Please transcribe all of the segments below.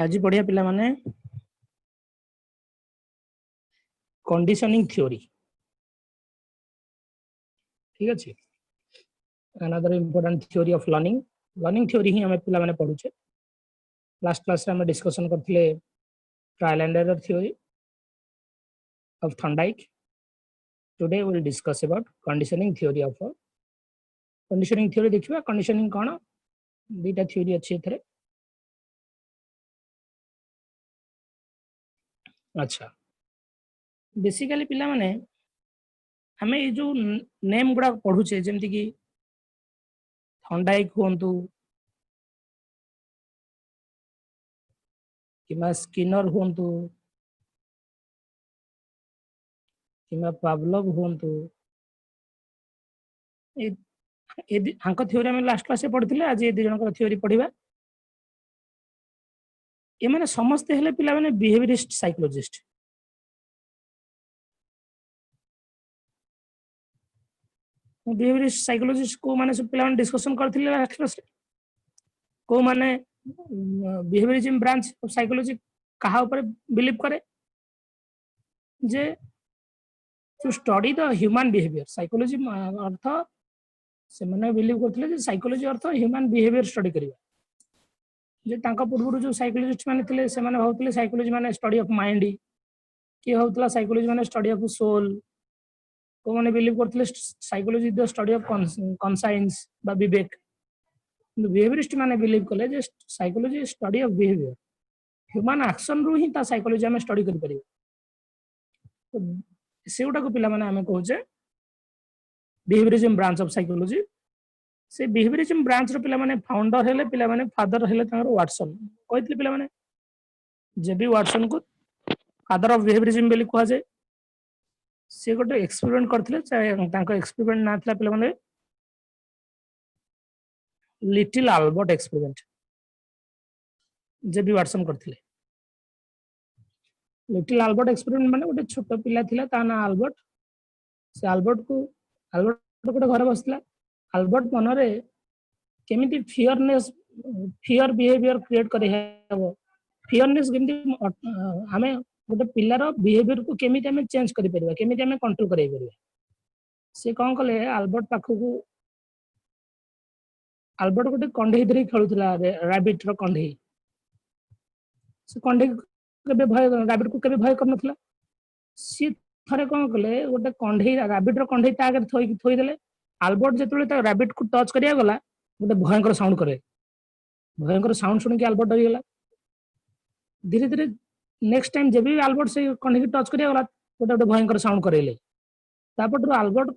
आज बढ़िया पिला माने कंडीशनिंग थ्योरी ठीक अच्छे another important theory of learning theory ही हमें पिला माने पढुचे लास्ट क्लास रे हम डिस्कशन करथिले trial and error theory of Thorndike today we will discuss about conditioning theory of conditioning theory देखिबा कंडीशनिंग कोन दुईटा थ्योरी अछि एथरे अच्छा बेसिकली पिला माने हमें ये जो नेम गुड़ा पढ़ुचे जेमती कि थॉर्नडाइक हुंतु किमा स्किनर हुंतु किमा पावलोव हुंतु ए हांको थ्योरी हम लास्ट क्लास में पढ़िथिले आज ए दि जनकर थ्योरी पढ़िबा ए माने समस्त हेले पिला माने बिहेवियरिस्ट साइकोलॉजिस्ट बिहेवियरिस्ट साइकोलॉजिस्ट को माने सब पिला माने डिस्कशन करथिले लास्ट क्लास को माने बिहेवियरिज्म ब्रांच ऑफ साइकोलॉजी कहा ऊपर बिलीव करे जे to study the human behaviour psychology अर्थ से माने बिलीव करथिले जे साइकोलॉजी अर्थ ह्यूमन बिहेवियर स्टडी करिवा जे तांका पूर्व जो साइकोलॉजिस्ट माने थिले से माने भावथिले साइकोलॉजी माने स्टडी ऑफ माइंड कि होतला साइकोलॉजी माने स्टडी ऑफ सोल को माने बिलीव करथिले psychology the study of conscience बा विवेक बिहेवियरिस्ट माने बिलीव कले जे psychology study of behaviour human action रु ही ता साइकोलॉजी हमें स्टडी करि परिबो तो सेउटा को पिला माने हमें कहूचे बिहेवियरिज्म ब्रांच ऑफ साइकोलॉजी से बिहेवियरिज्म ब्रांच रो पिला माने फाउंडर हेले पिला माने फादर हेले तांगर वाटसन कहथिले पिला माने जेबी वाटसन को फादर ऑफ बिहेवियरिज्म बेली कहा जाय से गोटे एक्सपेरिमेंट करथिले तांको एक्सपेरिमेंट ना थला पिला माने लिटिल अल्बर्ट एक्सपेरिमेंट जेबी वाटसन करथिले लिटिल अल्बर्ट एक्सपेरिमेंट माने गोटे छोट पिला थिला ता ना अल्बर्ट से अल्बर्ट गोटे घर बसला अल्बर्ट मनरे केमिति फियर बिहेवियर क्रिएट करे हेबो फियरनेस केमिति हमें गोटे पिलार बिहेवियर को केमिति हमें चेंज करि परिबा केमिति हमें कंट्रोल करै परिबा से कोन कले अल्बर्ट पाखु अल्बर्ट गोटे कंढई धरी खेलुतला रैबिट रो कंढई से कंढई केबे भय रैबिट को केबे भय करनथला सी थरे कोन कले गोटे कंढई रैबिट रो कंढई ता आगे थोई देले अल्बर्ट जेतले ता रैबिट को टच करिया गला गोटे भयंकर साउंड करे भयंकर साउंड सुन के अल्बर्ट डरी गला धीरे धीरे नेक्स्ट टाइम जब भी अल्बर्ट से कंढई टच करिया गला गोटे भयंकर साउंड करेले तापर अल्बर्ट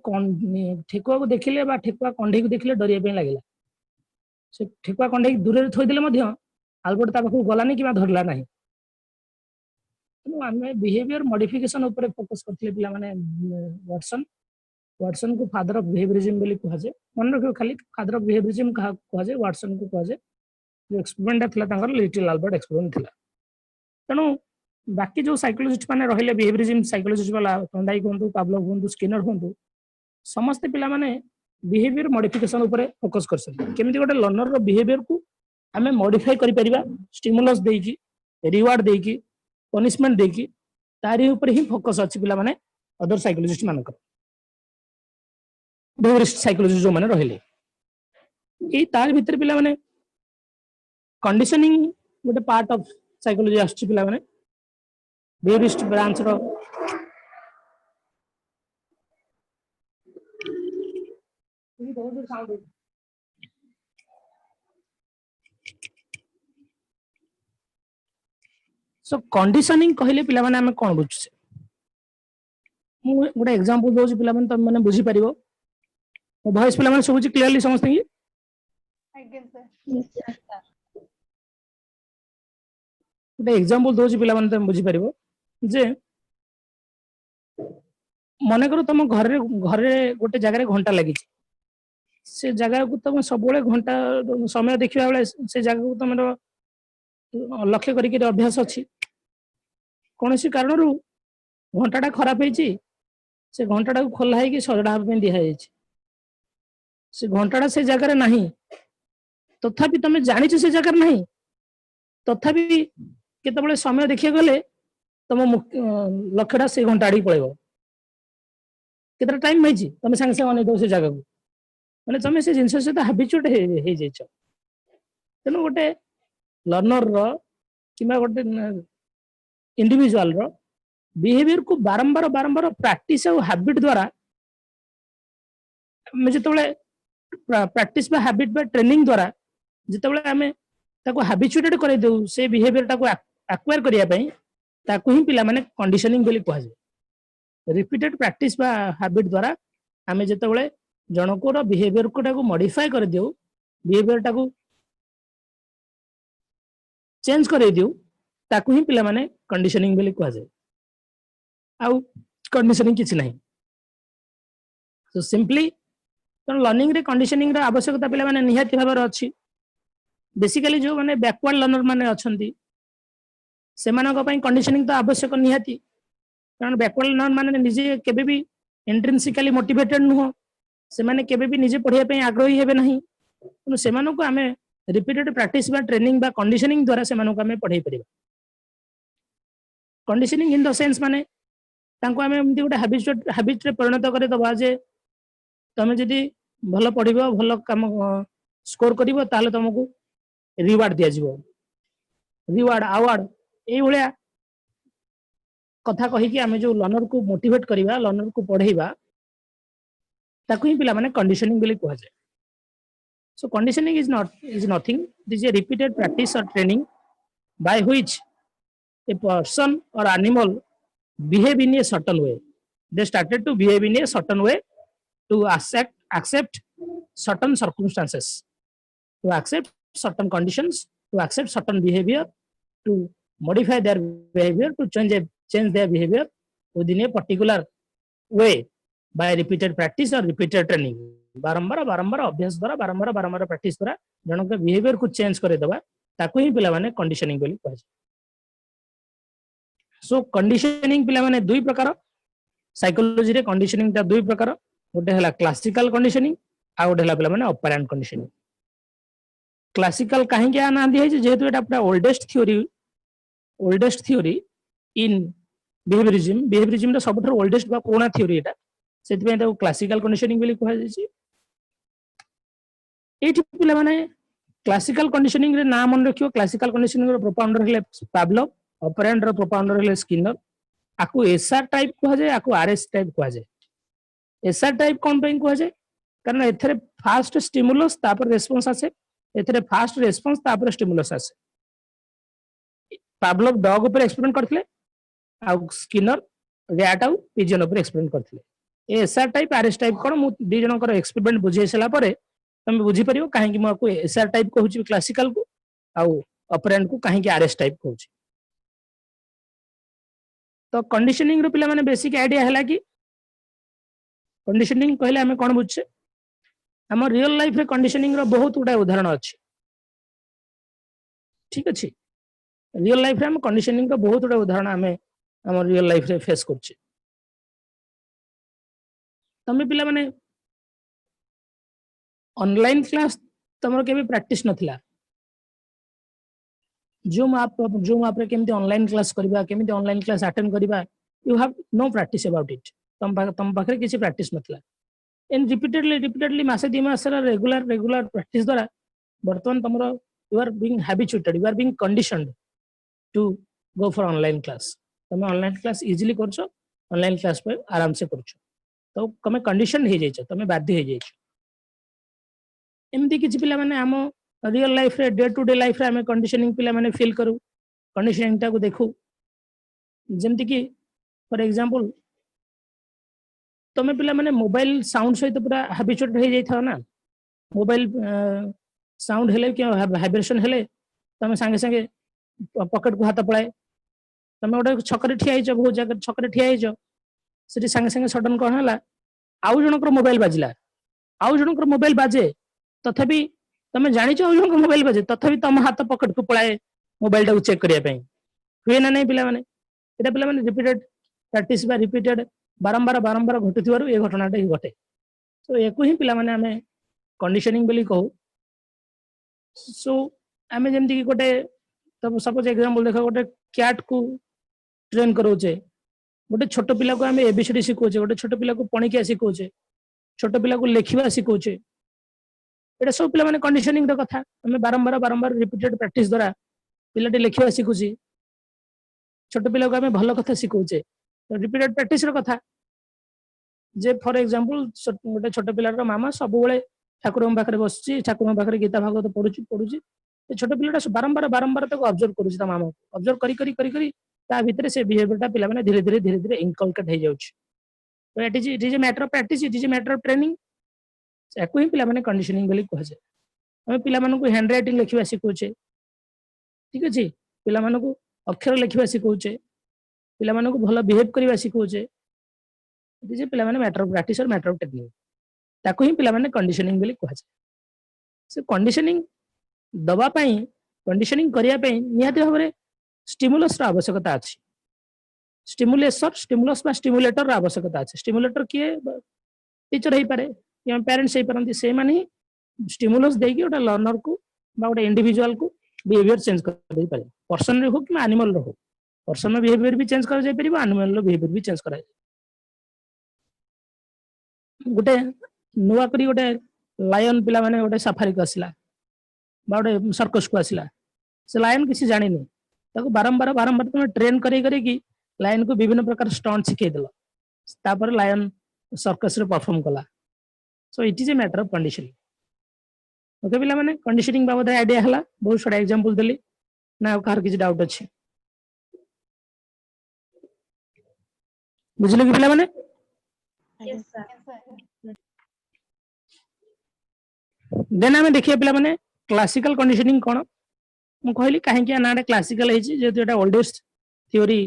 ठेकुआ को देखिले बा ठेकुआ कंढई को देखिले डरिया पे लागिला से ठेकुआ कंढई दूर थोई देले मध्य अल्बर्ट ता पाखु गलानी कि धरला नाही आमे बिहेवियर मॉडिफिकेशन ऊपर फोकस करथिले पिला माने वाटसन को फादर ऑफ बिहेवियरिज्म बोली कहा जाय मन रखियो खाली फादर ऑफ बिहेवियरिज्म कहा जाय वाटसन को कहा जाय जो एक्सपेरिमेंट थिला तांगर लिटिल अल्बर्ट एक्सपेरिमेंट थिला तनो बाकी जो साइकोलॉजिस्ट माने रहिले बिहेवियरिज्म साइकोलॉजिस्ट वाला थॉर्नडाइक होंतु पावलोव होंतु स्किनर होंतु समस्त पिला माने बिहेवियर मॉडिफिकेशन ऊपर फोकस करसन केमिति गोटे लर्नर रो बिहेवियर को हमें मॉडिफाई करि परिबा स्टिमुलस देकी रिवार्ड देकी पनिशमेंट देकी तारी ऊपर ही फोकस अछि पिला माने अदर साइकोलॉजिस्ट मानकर बिहेवियरिस्ट साइकोलॉजिस्ट जो माने रहिले ए तार भीतर पिला माने कंडीशनिंग गोटे पार्ट ऑफ साइकोलॉजी आछि पिला माने बिहेवियरिस्ट ब्रांच रो सो कंडीशनिंग कहले पिला माने हमें कोन बुझछे मु गोटे एग्जांपल दोछि पिला माने तुम माने बुझी परिबो मो वॉइस पिला माने सुबुची क्लियरली समझते की आज्ञा सर गोटे एग्जांपल दोछि पिला माने तुम बुझी परिबो जे मने करो तुम घरे गोटे जगह रे घंटा लागि से जगह को तुम सब बेले घंटा समय देखिबा बेले से जगह को तुमरो लक्ष्य करिके अभ्यास अछि कौन सी कारण रु घंटाटा खराब होइछि से घंटाटा को खोला है कि सजड़ा पे दिया है से घंटाटा से जगह रे नहीं तथापि तुम जानिछ से जगह नहीं तथापि केतबेले समय देखिए गले तुम लक्ष्यटा से घंटा आड़ी पड़ेगा केतना टाइम माइजी तुम संगे संगे अनै दो से जगह माने तुम से जिंस सहित हाबिचुएट हे जाइछ तेणु गोटे लर्नर रो किबा गोटे इंडिविजुअल रो बिहेवियर को बारंबार बारंबार प्रैक्टिस और हैबिट द्वारा मैं जितबेले प्रैक्टिस बा हैबिट बा ट्रेनिंग द्वारा जितबेले हमें ताको हैबिचुएटेड करे देउ से बिहेवियर ताको एक्वायर करिया पई ताको ही पिला माने कंडीशनिंग बोली कहै छै रिपीटेड प्रैक्टिस बा हैबिट द्वारा हमें जितबेले जनकोर बिहेवियर को ताको मॉडिफाई कर देउ बिहेवियर ताको चेंज करे देउ ताको ही पिला माने कंडीशनिंग बोली कहै छै आउ कंडीशनिंग किछ नहीं सो सिंपली तो लर्निंग रे कंडीशनिंग रे आवश्यकता पिला माने निहाती भाबर अछि बेसिकली जो माने बैकवर्ड लर्नर माने अछंती सेमानक पई कंडीशनिंग तो आवश्यक निहाती कारण बैकवर्ड लर्नर माने निजे केबे भी इंट्रिंसिकली मोटिवेटेड नुह से माने केबे भी निजे पढ़िया पई आग्रही हेबे नहीं तो सेमानक हमें रिपीटेड प्रैक्टिस बा ट्रेनिंग बा कंडीशनिंग द्वारा सेमानक हमें पढ़ाई परिबा कंडीशनिंग इन द सेंस माने तांको हमें एमती गोटे हैबिट रे परिणत करे दबा जे तमे जदी भलो पढ़िबो भलो काम स्कोर करिवो ताले तुमको रिवार्ड दिया जीवो रिवार्ड अवार्ड ए भलिया कथा कहि कि हमें जो लर्नर को मोटिवेट करिबा लर्नर को पढ़ाइबा ताकू ही पिला माने कंडीशनिंग बोली कहै छै सो conditioning is nothing this is a repeated practice और training by which a person or animal behave in a certain way they started to behave in a certain way to accept certain circumstances to accept certain conditions to accept certain behavior to modify their behavior to change their behavior within a particular way by repeated practice or repeated training बारंबार बारंबार अभ्यास द्वारा बारंबार बारंबार practice द्वारा जनक behaviour को change करे दबा ताको ही पिला माने कंडीशनिंग बोली कहै छै सो कंडीशनिंग पिला माने दुई प्रकार साइकोलॉजी रे कंडीशनिंग ता दुई प्रकार गोटे हला क्लासिकल कंडीशनिंग आ गोटे हला पिला माने ऑपरेंट कंडीशनिंग क्लासिकल काहे के आना दिया है जेहेतु एटा पूरा ओल्डेस्ट थ्योरी इन बिहेवियरिज्म रे सबठर ओल्डेस्ट बा पुराना थ्योरी एटा सेति पे क्लासिकल कंडीशनिंग बोली कहै छै एठी पिला माने क्लासिकल कंडीशनिंग रे नाम मन रखियो क्लासिकल कंडीशनिंग रो प्रोपाउंडर हेले पावलोव ऑपरेंट रो प्रोपाउंडर हेले स्किनर आकु एसआर टाइप कहै छै आकु आरएस टाइप कहै छै एसआर टाइप कोन पे कहै छै कारण एथरे फास्ट स्टिमुलस तापर रिस्पांस आसे एथरे फास्ट रिस्पांस तापर स्टिमुलस आसे पावलोव डॉग ऊपर एक्सपेरिमेंट करथिले आ स्किनर रैट आ पिजन ऊपर एक्सपेरिमेंट करथिले एसआर टाइप आरएस टाइप कोन मु दी जनकर एक्सपेरिमेंट बुझे सला परे तुम बुझी परियो काहे कि मको एसआर टाइप कहूची क्लासिकल को आउ ऑपरेंट को काहे कि आरएस टाइप कहूची तो कंडीशनिंग रो पिला माने बेसिक आईडिया हला कि कंडीशनिंग कहले हमें कोन बुझछे हम रियल लाइफ रे कंडीशनिंग रो बहुत गुडा उदाहरण अछि ठीक अछि रियल लाइफ रे हम कंडीशनिंग रो बहुत गुडा उदाहरण हमें हम रियल लाइफ रे फेस करछे तमे पिला माने ऑनलाइन क्लास तमर के भी प्रैक्टिस नथिला जूम आप रे केमती ऑनलाइन क्लास करबा केमती ऑनलाइन क्लास अटेंड करबा you have know practice about it तम पाखरे किसी प्रैक्टिस नथिला इन रिपीटेडली मासे दी मास रेगुलर प्रैक्टिस द्वारा वर्तमान तमरो you are being habituated you are being conditioned to go for online class तमे ऑनलाइन क्लास इजीली करछो ऑनलाइन क्लास पे आराम से करछो तो तमे कंडीशन हे जाइछो तमे बाध्य हे जाइछो एमती किछि पिला माने हम रियल लाइफ रे डे टू डे लाइफ रे हम कंडीशनिंग पिला माने फील करू कंडीशनिंग टा को देखू जेमति कि फॉर एग्जांपल तमे पिला माने मोबाइल साउंड सहित पूरा हैबिचुएट हो जाई था ना मोबाइल साउंड हेले कि वाइब्रेशन हेले तमे संगे संगे पॉकेट को हाथ पळाए तमे ओडे छकरे ठिया हिजो बहुत जगह छकरे ठिया हिजो सेठी संगे संगे सडन कोन हला आउ जनकर मोबाइल बाजिला आउ जनकर मोबाइल बाजे तथापि तमे जानि छ जनकर मोबाइल बाजे तथापि तम हाथ पॉकेट को पळाए मोबाइल टा चेक करिया पई हुए ना नहीं पिला माने एटा पिला माने रिपीटेड प्रैक्टिस बा रिपीटेड बारंबार घटुथिबारु ए घटनाटा ही घटे सो एको ही पिला माने हमें कंडीशनिंग बोली कहू सो हमें जेमति कि गोटे तब सपोज एग्जांपल देखो गोटे कैट को ट्रेन करोचे गोटे छोट पिला को आम एबीसीडी शिखोचे गोटे छोट पिला को पणिकिया शिखोचे छोट पिला को लिखा शिखोचे ये सब पिला माने कंडीशनिंग कथा आम बारंबार बारंबार रिपीटेड प्रैक्टिस द्वारा पिलाटी लिखा शिखुची छोट पिला को आम भल कथा शिखोचे रिपीटेड प्रैक्टिस कथा जे फॉर एग्जांपल गोटे छोट पिलार मामा सब ठाकुर पाखे बस ठाकुर पाखे गीता भागवत पढ़ुची पढ़ुची छोट पिलाटा बारंबार बारंबार ऑब्जर्व करुची मामा को ऑब्जर्व करी करी करी करी ता भितर से बिहेवियरटा पिला माने धीरे धीरे धीरे धीरे इनकलकेट हो जाउची तो it is a matter of practice it is a matter of training याकू ही पिला माने कंडीशनिंग बोली कह जाए हम पिला मानन को हैंड राइटिंग लिखिबा सिखौचे ठीक अछि पिला मानन को अक्षर लिखिबा सिखौचे पिला मानन को भलो बिहेव करबा सिखौचे इट इज ए पिला माने मैटर ऑफ प्रैक्टिस और मैटर ऑफ टेक्निक ताकू ही पिला माने कंडीशनिंग बोली कह जाए से कंडीशनिंग दबा पई कंडीशनिंग करिया पई निहाती भाबरे स्टिमुलस रा आवश्यकता अछि स्टिमुलेसर स्टिमुलस बा स्टिमुलेटर रा आवश्यकता अछि स्टिमुलेटर किए टीचर हे पारे या पेरेंट्स हे परंती से माने स्टिमुलस देकी ओटा लर्नर को बा ओटा इंडिविजुअल को बिहेवियर चेंज कर दे पारे पर्सन रे हो कि एनिमल रे हो पर्सन में बिहेवियर भी चेंज कर जाय परिबो एनिमल रो बिहेवियर भी चेंज कर गोटे नुआ करी गोटे लायन पिला माने गोटे सफारी को आसिला बा गोटे सर्कस को आसिला से लायन किसी जानि नै ताको बारंबार बारंबार तुम ट्रेन करी करी कि लायन को विभिन्न प्रकार स्टंट सिखे देलो तापर लायन सर्कस रे परफॉर्म कला so it is a matter of conditioning okay पिला माने कंडीशनिंग बाबत आईडिया हला बहुत सारा एग्जांपल देली ना कार किसी डाउट अछि बुझले कि पिला माने Yes, sir. देन हमें देखिए पिला माने क्लासिकल कंडीशनिंग कोन मु कहली काहे कि नाडे क्लासिकल है जेतु एटा oldest theory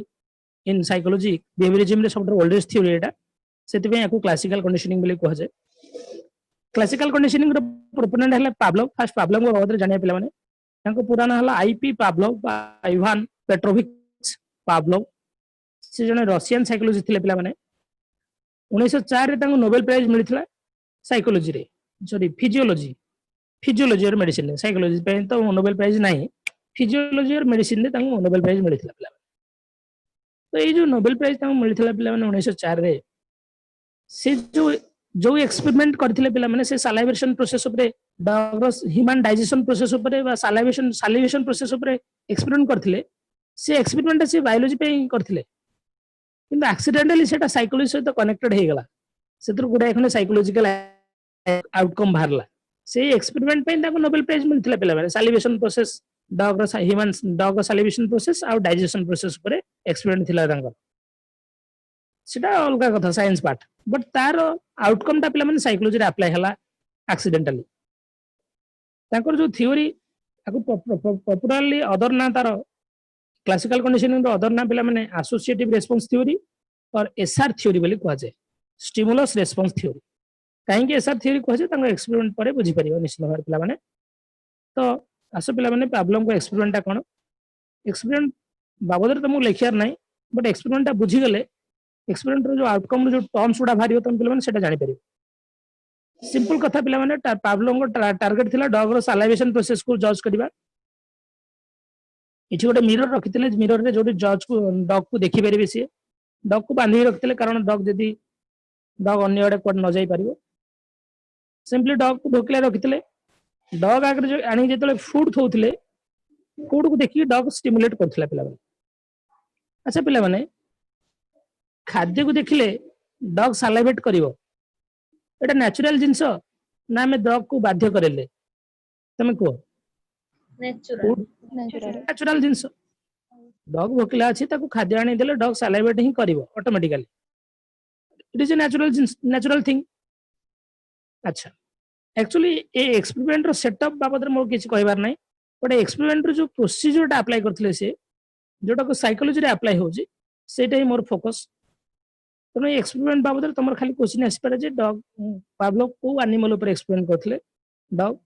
in psychology behaviourism रे सबटर ओल्डेस्ट थ्योरी एटा सेति पे याकू क्लासिकल कंडीशनिंग बोली कह जाय क्लासिकल कंडीशनिंग रो प्रोपोनेंट हला पावलोव फर्स्ट पावलोव को बाबत जानिया पिला माने तांको पूरा ना हला आईपी पावलोव बा इवान पेट्रोविच पावलोव से जने रशियन साइकोलॉजी थिले पिला माने 1904 रे तांको नोबेल प्राइज मिलिथिला साइकोलॉजी रे सॉरी फिजियोलॉजी और मेडिसिन साइकोलॉजी पे तो नोबेल प्राइज नहीं फिजियोलॉजी और मेडिसिन रे तांको नोबेल प्राइज मिलिथिला पिला तो ये जो नोबेल प्राइज तांको मिलिथिला पिला माने 1904 रे से जो एक्सपेरिमेंट करथिले पिला माने से सलाइवेशन प्रोसेस ऊपर डॉग्स ह्यूमन डाइजेशन प्रोसेस ऊपर बा सलाइवेशन प्रोसेस ऊपर एक्सपेरिमेंट करथिले से एक्सपेरिमेंट से बायोलॉजी पे करथिले किंतु एक्सीडेंटली सेटा साइकोलॉजी सहित कनेक्टेड हे गला सेतर गुडा एखने साइकोलॉजिकल आउटकम बाहरला से एक्सपेरिमेंट पे ताको नोबेल प्राइज मिलथिला पिला माने salivation process dog human dog salivation process और डाइजेशन प्रोसेस ऊपर एक्सपेरिमेंट थिला तांकर सेटा अलगा कथा साइंस पार्ट बट तार आउटकम ता पिला माने साइकोलॉजी रे अप्लाई हला एक्सीडेंटली तांकर जो थ्योरी ताको पॉपुलरली अदर ना तार क्लासिकल कंडीशनिंग रो अदर ना पिला माने एसोसिएटिव रेस्पॉन्स थ्योरी और एसआर थ्योरी बोली कह जाय स्टिमुलस रेस्पॉन्स थ्योरी काहे कि एसआर थ्योरी कह जाय तांको एक्सपेरिमेंट परे बुझी परिबो निश्चित भाव पिला माने तो आसो पिला माने प्रॉब्लम को एक्सपेरिमेंट ता कोन एक्सपेरिमेंट बाबदर तुमको लिखियार नाही बट एक्सपेरिमेंट ता बुझी गले एक्सपेरिमेंट रो जो आउटकम जो टर्म्स उडा भारियो तुम पिला माने सेटा जानि परिबो सिंपल कथा पिला माने प्रॉब्लम को टारगेट थिला डॉग रो सलाइवेशन प्रोसेस को जज करबा इठी गोटे मिरर रखिथिले मिरर रे जोटी जज को डॉग को देखि परिबे सी डॉग को बांधी रखिथिले कारण डॉग जदी डॉग अन्य आडे कोड न जाई परिबो सिंपली डॉग को ढोकले रखिथिले डॉग आगे जो आनी जेतले फूड थौथिले फूड को देखि डॉग स्टिमुलेट करथिला पिला माने अच्छा पिला माने खाद्य को देखिले डॉग सलाइवेट करिवो एटा नेचुरल जिंस ना में डॉग को बाध्य करेले तमे को नेचुरल जिंस डॉग भोकला अछि ताको खाद्य आनी देले डॉग सलाइवेट ही करिवो automatically it is a natural thing अच्छा एक्चुअली ए एक्सपेरिमेंट रो सेटअप बाबत रे मोर किछ कहबार नै बट एक्सपेरिमेंट रो जो प्रोसीजर टा अप्लाई करथिले से जोटा को साइकोलॉजी रे अप्लाई होजी सेटा ही मोर फोकस तने एक्सपेरिमेंट बाबत रे तमर खाली क्वेश्चन आसी पारे जे डॉग पावलोव को एनिमल ऊपर एक्सपेरिमेंट करथिले डॉग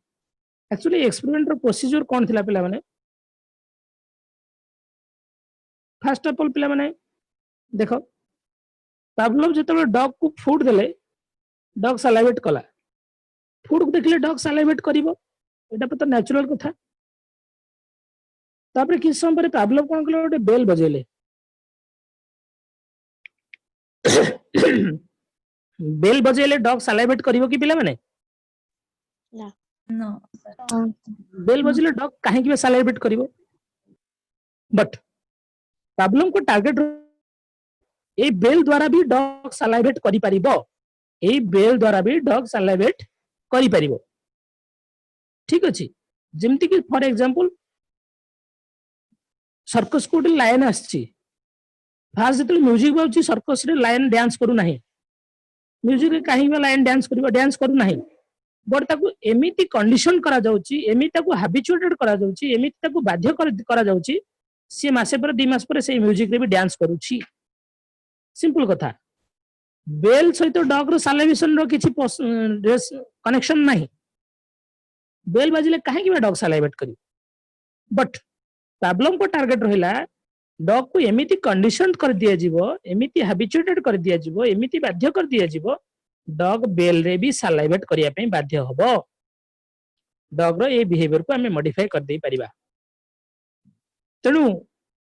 एक्चुअली एक्सपेरिमेंट रो प्रोसीजर कोन थिला पिला माने फर्स्ट ऑफ ऑल पिला माने देखो पावलोव जेतबे डॉग को फूड देले डॉग सलाइवेट कला फूड को देखले डॉग सलाइवेट करिवो एटा तो नेचुरल कथा तापर किस समय पर पावलोव कोन कले गोटे बेल बजेले बेल बजेले डॉग सलाइवेट करिवो कि पिला माने No. बेल बजेले डॉग काहे कि सलाइवेट करिवो बट पावलोव को टार्गेट ए बेल द्वारा भी डॉग सलाइवेट करि परिबो ए बेल द्वारा भी डॉग सलाइवेट करि परिबो ठीक अछि जेमति कि फॉर एग्जांपल सर्कस को लाइन आछि फास्ट जतले म्यूजिक बाउची सर्कस रे लाइन डांस करू नाही म्यूजिक रे काहे लाइन डांस करू नाही बट ताकू एमिति कंडीशन करा जाउची एमिति ताकू हैबिचुएटेड करा जाउची एमिति ताकू बाध्य करा जाउची से मासे पर 2 मास पर से म्यूजिक रे भी डांस करूची सिंपल कथा बेल सहित डॉग रो सालाइवेशन रो किछि कनेक्शन नाही बेल बाजिले काहे कि डॉग सालाइवेट करी बट पावलोव को टार्गेट रहिला डॉग को एमिति कंडीशन कर दिया जीवो एमिति हैबिचुएटेड कर दिया जीवो एमिति बाध्य कर दिया जीवो डॉग बेल रे भी सालाइवेट करिया पे बाध्य हबो डॉग रो ए बिहेवियर को हमें मॉडिफाई कर दे परिबा तेनु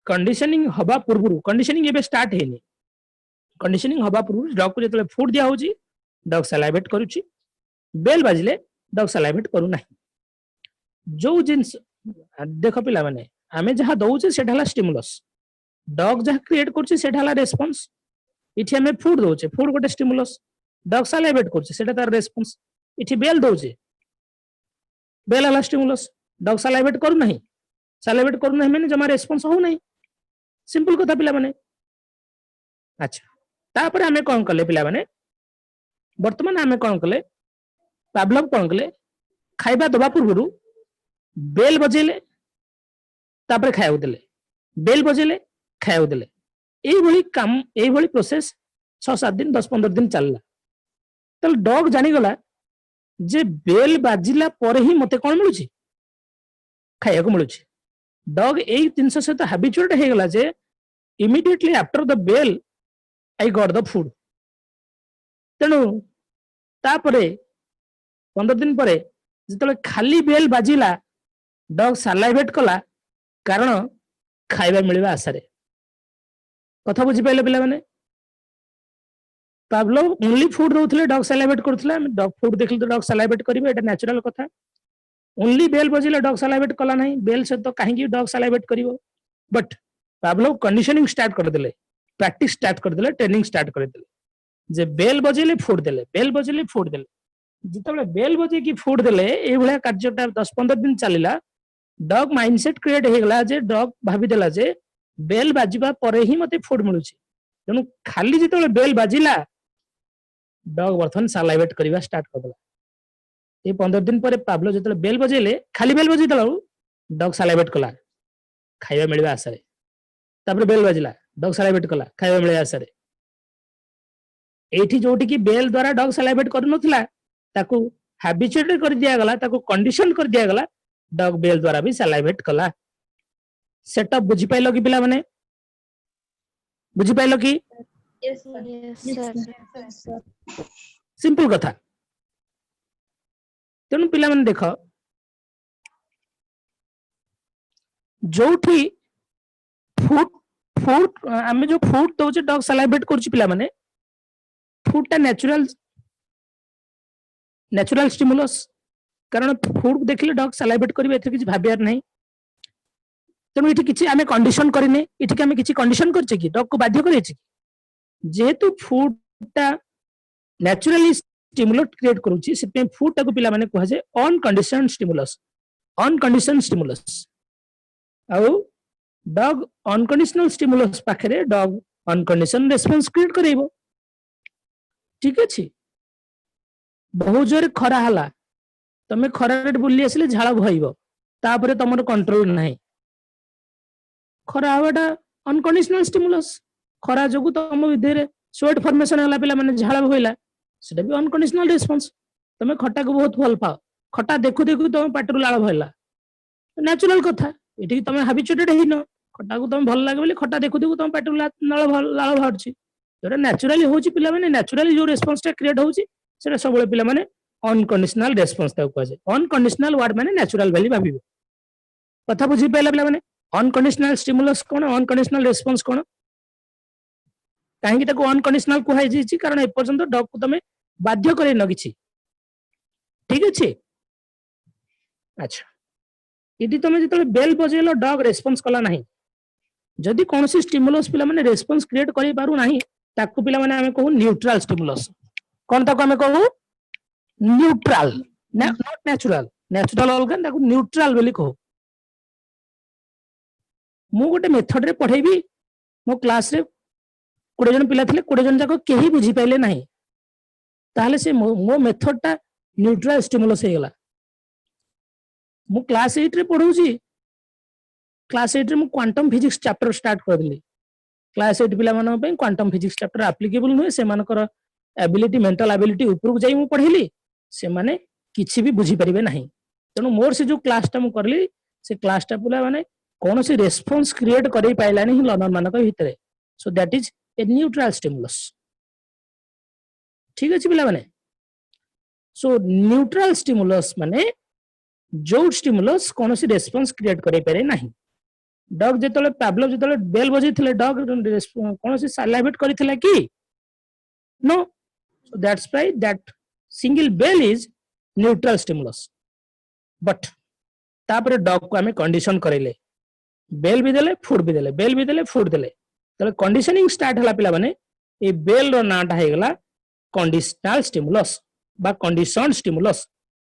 कंडीशनिंग हबा पूर्वरु कंडीशनिंग एबे स्टार्ट हेनी कंडीशनिंग हबा पूर्वरु डॉग को जतले फूड दिया होची डॉग सालाइवेट करूची बेल बाजिले डॉग सालाइवेट करू नाही जो जिंस देखो पिला माने आमे जहा दउचे सेटा हला स्टिमुलस डॉग जहा क्रिएट करछि सेटा हला रेस्पॉन्स इठी हमें फूड दउचे फूड गोटे स्टिमुलस डॉग सालाइवेट करछि सेटा तार रेस्पॉन्स इठी बेल दउचे बेल हला स्टिमुलस डॉग सालाइवेट करू नाही माने जमा रेस्पॉन्स हो नाही सिंपल कथा पिला माने अच्छा तापर हमें कोन कले पिला माने वर्तमान हमें कोन कले पावलोव कोन कले खाइबा दबा पूर्वरु बेल बजेले तापर खाइबो देले बेल बजेले खाइबो देले एई भली काम एई भली प्रोसेस 6-7 दिन 10-15 दिन चलला तल डॉग जानि गला जे बेल बाजिला पर ही मते कोन मिलुची खाइया को मिलुची डॉग एई 300 से तो हैबिचुएट हे गला जे immediately after the bell I got the food तेनु तापरे 15 दिन परे जितले खाली बेल बाजिला डॉग सालाइवेट कला कारण खाइबा मिलबा आशा रे कथा बुझी पाइले पिला माने पावलोव ओनली फूड दउथले डॉग सालाइवेट करथले डॉग फूड देखले तो डॉग सालाइवेट करिवे एटा नेचुरल कथा ओनली बेल बजिले डॉग सालाइवेट कला नाही बेल से तो काहे कि डॉग सालाइवेट करिवो बट पावलोव कंडीशनिंग स्टार्ट कर देले प्रैक्टिस स्टार्ट कर देले ट्रेनिंग स्टार्ट कर देले जे बेल बजिले फूड देले बेल बजिले फूड देले जितबे बेल बजे की फूड देले ए भलिया कार्यटा 10-15 दिन चलिला डॉग माइंडसेट क्रिएट हे गला जे डॉग भाबी देला जे बेल बाजिबा परे ही मते फूड मिलुची तेनु खाली जितबे बेल बाजिला डॉग बर्तन सालाइवेट करिवा स्टार्ट कर देला ए 15 दिन परे पावलोव जितबे बेल बजेले खाली बेल बजे देला डॉग सालाइवेट कला खाइबा मिलबा आशा रे तापर बेल बाजिला डॉग सालाइवेट कला खाइबा मिलबा आशा रे एठी जोटी की बेल द्वारा डॉग सालाइवेट कर नथिला ताकू हैबिचुएटेड कर दिया गला ताकू कंडीशन कर दिया गला डॉग बेल द्वारा भी सालाइवेट कला सेटअप बुझी पाइलो कि पिला माने बुझी पाइलो कि Yes, sir. Yes, sir. Simple कथा तेनु पिला माने देखो जोठी फूड फूड आमे जो फूड दउचे डॉग सालाइवेट करछि पिला माने फूड टा नेचुरल स्टिमुलस कारण फूड देखले डॉग सालाइवेट करिवे एथे किछि भाबियार नाही तेनु इठी किछि आमे कंडीशन करिने इठी के आमे किछि कंडीशन करछि कि डॉग को बाध्य करै छि जेहेतु फूड टा नेचुरली स्टिमुलेट क्रिएट करूची से फूड टाको पिला माने कह जे अनकंडीशनड स्टिमुलस आउ डॉग अनकंडीशनल स्टिमुलस पाखरे डॉग अनकंडीशनल रेस्पॉन्स क्रिएट करेबो ठीक अछि बहुत जोर खरा हला तमे खरा रे बुली आसिले झाळ भइबो तापरे तमरो कंट्रोल नाही खरा हवाटा अनकंडीशनल स्टिमुलस खरा जोगु तम विधेरे स्वेट फॉर्मेशन हला पिला माने झाळ भइला सेटा भी अनकंडीशनल रेस्पॉन्स तमे खट्टा को बहुत भल पाओ खट्टा देखु देखु तम पाटरु लाळ भइला नेचुरल कथा एठी तमे हैबिचुएटेड हेइनो खट्टा को तम भल लागे बोली खट्टा देखु देखु तम पाटरु लाळ भरछि जोटा नेचुरली होछि पिला माने नेचुरली जो रेस्पॉन्स टा क्रिएट होछि सेटा सबले पिला माने अनकंडीशनल रेस्पॉन्स ता कहै छै अनकंडीशनल वर्ड माने नेचुरल वैली भाबिबो कथा बुझी पाइला पिला माने अनकंडीशनल स्टिमुलस कौन अनकंडीशनल रेस्पॉन्स कौन कहीं अनकंडीशनल कहुई कारण एपर्यंत डग को तुम बाध्य कर न कि ठीक अच्छे अच्छा ये तुम जो बेल बजेल डग रेस्पॉन्स कला ना जदि कौन स्टिमुलस पिला माने रेस्पॉन्स क्रिएट करि पारु नाही ताकू पिला माने हमें कहू न्यूट्रल स्टिमुलस कौन ताकू हमें कहू न्यूट्रल नॉट नेचुरल नेचुरल अलग ताकू न्यूट्रल बोली कहू मु गोटे मेथड रे पढ़ेबी मो क्लास रे 20 जन पिला थिले 20 जन जाको केही बुझी पाइले नाही ताहले से मो मेथड टा न्यूट्रल स्टिमुलस हे गला मु क्लास 8 रे पढौची क्लास 8 रे मु क्वांटम फिजिक्स चैप्टर स्टार्ट कर दिली क्लास 8 पिला मानन पे क्वांटम फिजिक्स चैप्टर एप्लीकेबल नुहे से मानकर एबिलिटी मेंटल एबिलिटी ऊपर जाई मु पढिली से माने किछि भी बुझी परिबे नाही तनो मोर से जो क्लास टा मु करली से क्लास टा पिला माने कौन सी रेस्पॉन्स क्रिएट करै पाइला नहीं लर्नर मानक भितरे so that is a neutral stimulus ठीक अछि पिला माने सो न्यूट्रल स्टिमुलस माने जो स्टिमुलस कौन सी रेस्पॉन्स क्रिएट करै पारे नाही डग जेतले पाब्लो जेतले बेल बजै थिले डग कौन सी सैलाइवेट करिथिला कि नो so that's why that single bell is neutral stimulus but तापर डग को हमें कंडीशन करेले बेल भी देले फूड भी देले बेल भी देले फूड देले तले कंडीशनिंग स्टार्ट हला पिला माने ए बेल रो नाटा हे गला कंडीशनल स्टिमुलस बा कंडीशन स्टिमुलस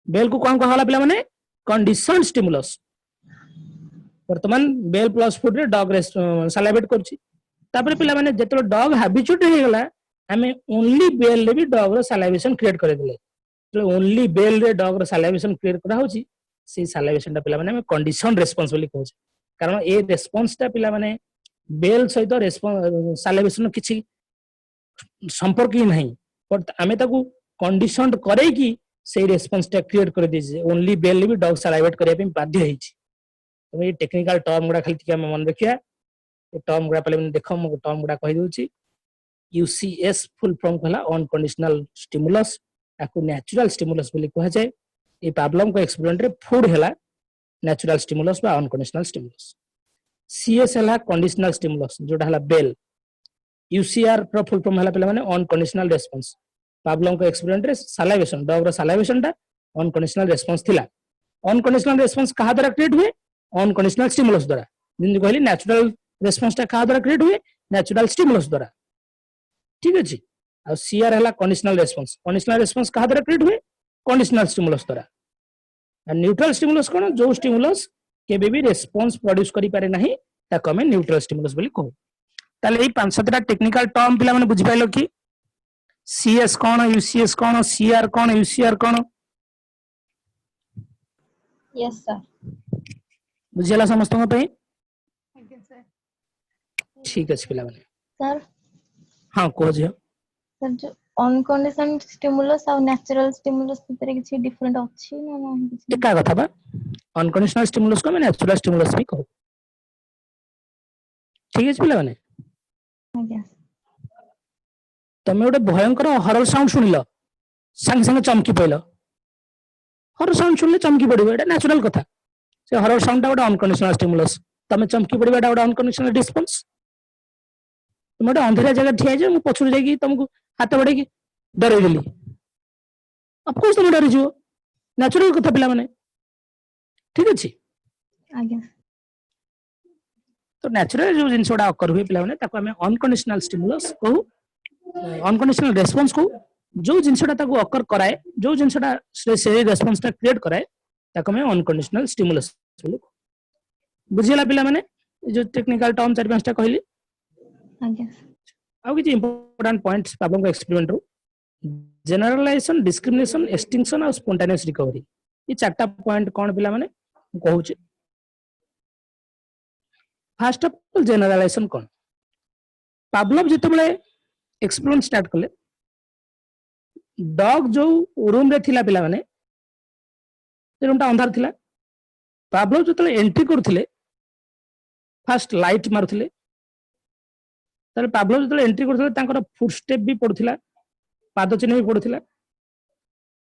बेल को कोन कहला पिला माने कंडीशन स्टिमुलस वर्तमान बेल प्लस फूड रे डॉग सैलाइवेट करछि तापर पिला माने जेतलो डॉग हैबिचुएट हे गला हमें ओनली बेल रे भी डॉग रो सैलाइवेशन क्रिएट करे देले तो ओनली बेल रे डॉग रो सैलाइवेशन क्रिएट करा होछि से सैलाइवेशन टा पिला माने हमें कंडीशन रेस्पॉन्स बोली कहू कारण ए रेस्पॉन्स टा पिला माने बेल सहित रेस्पॉन्स सैलाइवेशन किछि संपर्क ही नहीं पर हमें ताकू कंडीशन करे कि से रेस्पॉन्स टा क्रिएट कर दे ओनली बेल रे भी डॉग सैलाइवेट करे पे बाध्य हेछि तो ये टेक्निकल टर्म गुड़ा खाली हम मन रखिया ये टर्म गुड़ा पहले देखो मो टर्म गुड़ा कहि दोछि यूसीएस फुल फॉर्म कहला अनकंडीशनल स्टिमुलस ताकू नेचुरल स्टिमुलस बोली कहा जाए ए पाब्लम को एक्सपेरिमेंट रे फूड हैला नेचुरल स्टिमुलस बा अनकंडीशनल स्टिमुलस सीएस हैला कंडीशनल स्टिमुलस जोटा हैला बेल यूसीआर प्रो फुल फॉर्म हैला पहले माने अनकंडीशनल रेस्पॉन्स पाब्लम को एक्सपेरिमेंट रे सैलाइवेशन डॉग रो सैलाइवेशन टा अनकंडीशनल रेस्पॉन्स थिला अनकंडीशनल रेस्पॉन्स कहा द्वारा क्रिएट हुए अनकंडीशनल स्टिमुलस द्वारा जिन कहली नेचुरल रेस्पॉन्स टा कहा द्वारा क्रिएट हुए नेचुरल स्टिमुलस द्वारा ठीक अछि आ सीआर हैला कंडीशनल रेस्पॉन्स कहा द्वारा क्रिएट हुए कंडीशनल स्टिमुलस द्वारा आ न्यूट्रल स्टिमुलस कोन जो स्टिमुलस केबे भी रेस्पॉन्स प्रोड्यूस करि पारे नाही ताको हमें न्यूट्रल स्टिमुलस बोली कहू ताले एई पांच सातटा टेक्निकल टर्म पिला माने बुझि पाइलो कि सीएस कोन यूसीएस कोन सीआर कोन यूसीआर कोन यस सर बुझिला समस्तन पे ठीक अछि पिला माने सर हां को जे सर जो अनकंडीशनल स्टिमुलस और नेचुरल स्टिमुलस भितर किछि डिफरेंट अछि ना नाही एका कथा बा अनकंडीशनल स्टिमुलस को मैं नेचुरल स्टिमुलस भी कहू ठीक अछि पिला माने आज्ञा तमे गोटे भयंकर हरर साउंड सुनिलो संग संग चमकी पइलो हरर साउंड सुनले चमकी पड़िबो एटा नेचुरल कथा से हरर साउंड टा गोटे अनकंडीशनल स्टिमुलस तमे चमकी पड़िबो एटा गोटे अनकंडीशनल रिस्पांस तुम गोटे अंधेरा जगह ठिया जे मु पछुर जाई तुमको हाथ बढ़े की डरे गेली ऑफ कोर्स तुम डरे जिवो नेचुरल कथा पिला माने ठीक अछि आज्ञा तो नेचुरल जो जिनसोडा अकर हुए पिला माने ताको हमें अनकंडीशनल स्टिमुलस कहू अनकंडीशनल रेस्पॉन्स को जो जिनसोडा ताको अकर कराए जो जिनसोडा से रेस्पॉन्स ता क्रिएट कराए ताको हमें अनकंडीशनल स्टिमुलस बोलू बुझिला पिला माने जो टेक्निकल टर्म चार पांचटा कहली आज्ञा आउ किछि इंपोर्टेंट पॉइंट्स पाबम को एक्सपेरिमेंट रो जनरलाइजेशन डिस्क्रिमिनेशन एक्सटिंक्शन और स्पोंटेनियस रिकवरी ये चारटा पॉइंट कोन पिला माने कहू छै फर्स्ट ऑफ ऑल जनरलाइजेशन कोन पाब्लव जेतबेले एक्सपेरिमेंट स्टार्ट कले डॉग जो रूम रे थिला पिला माने रूम ता अंधार थिला पाब्लव जेतले एंट्री करथिले फर्स्ट लाइट मारुथिले तारे पाब्लव जेतले एंट्री करथिले तांकर फुट स्टेप भी पडुथिला पाद चिन्ह भी पडुथिला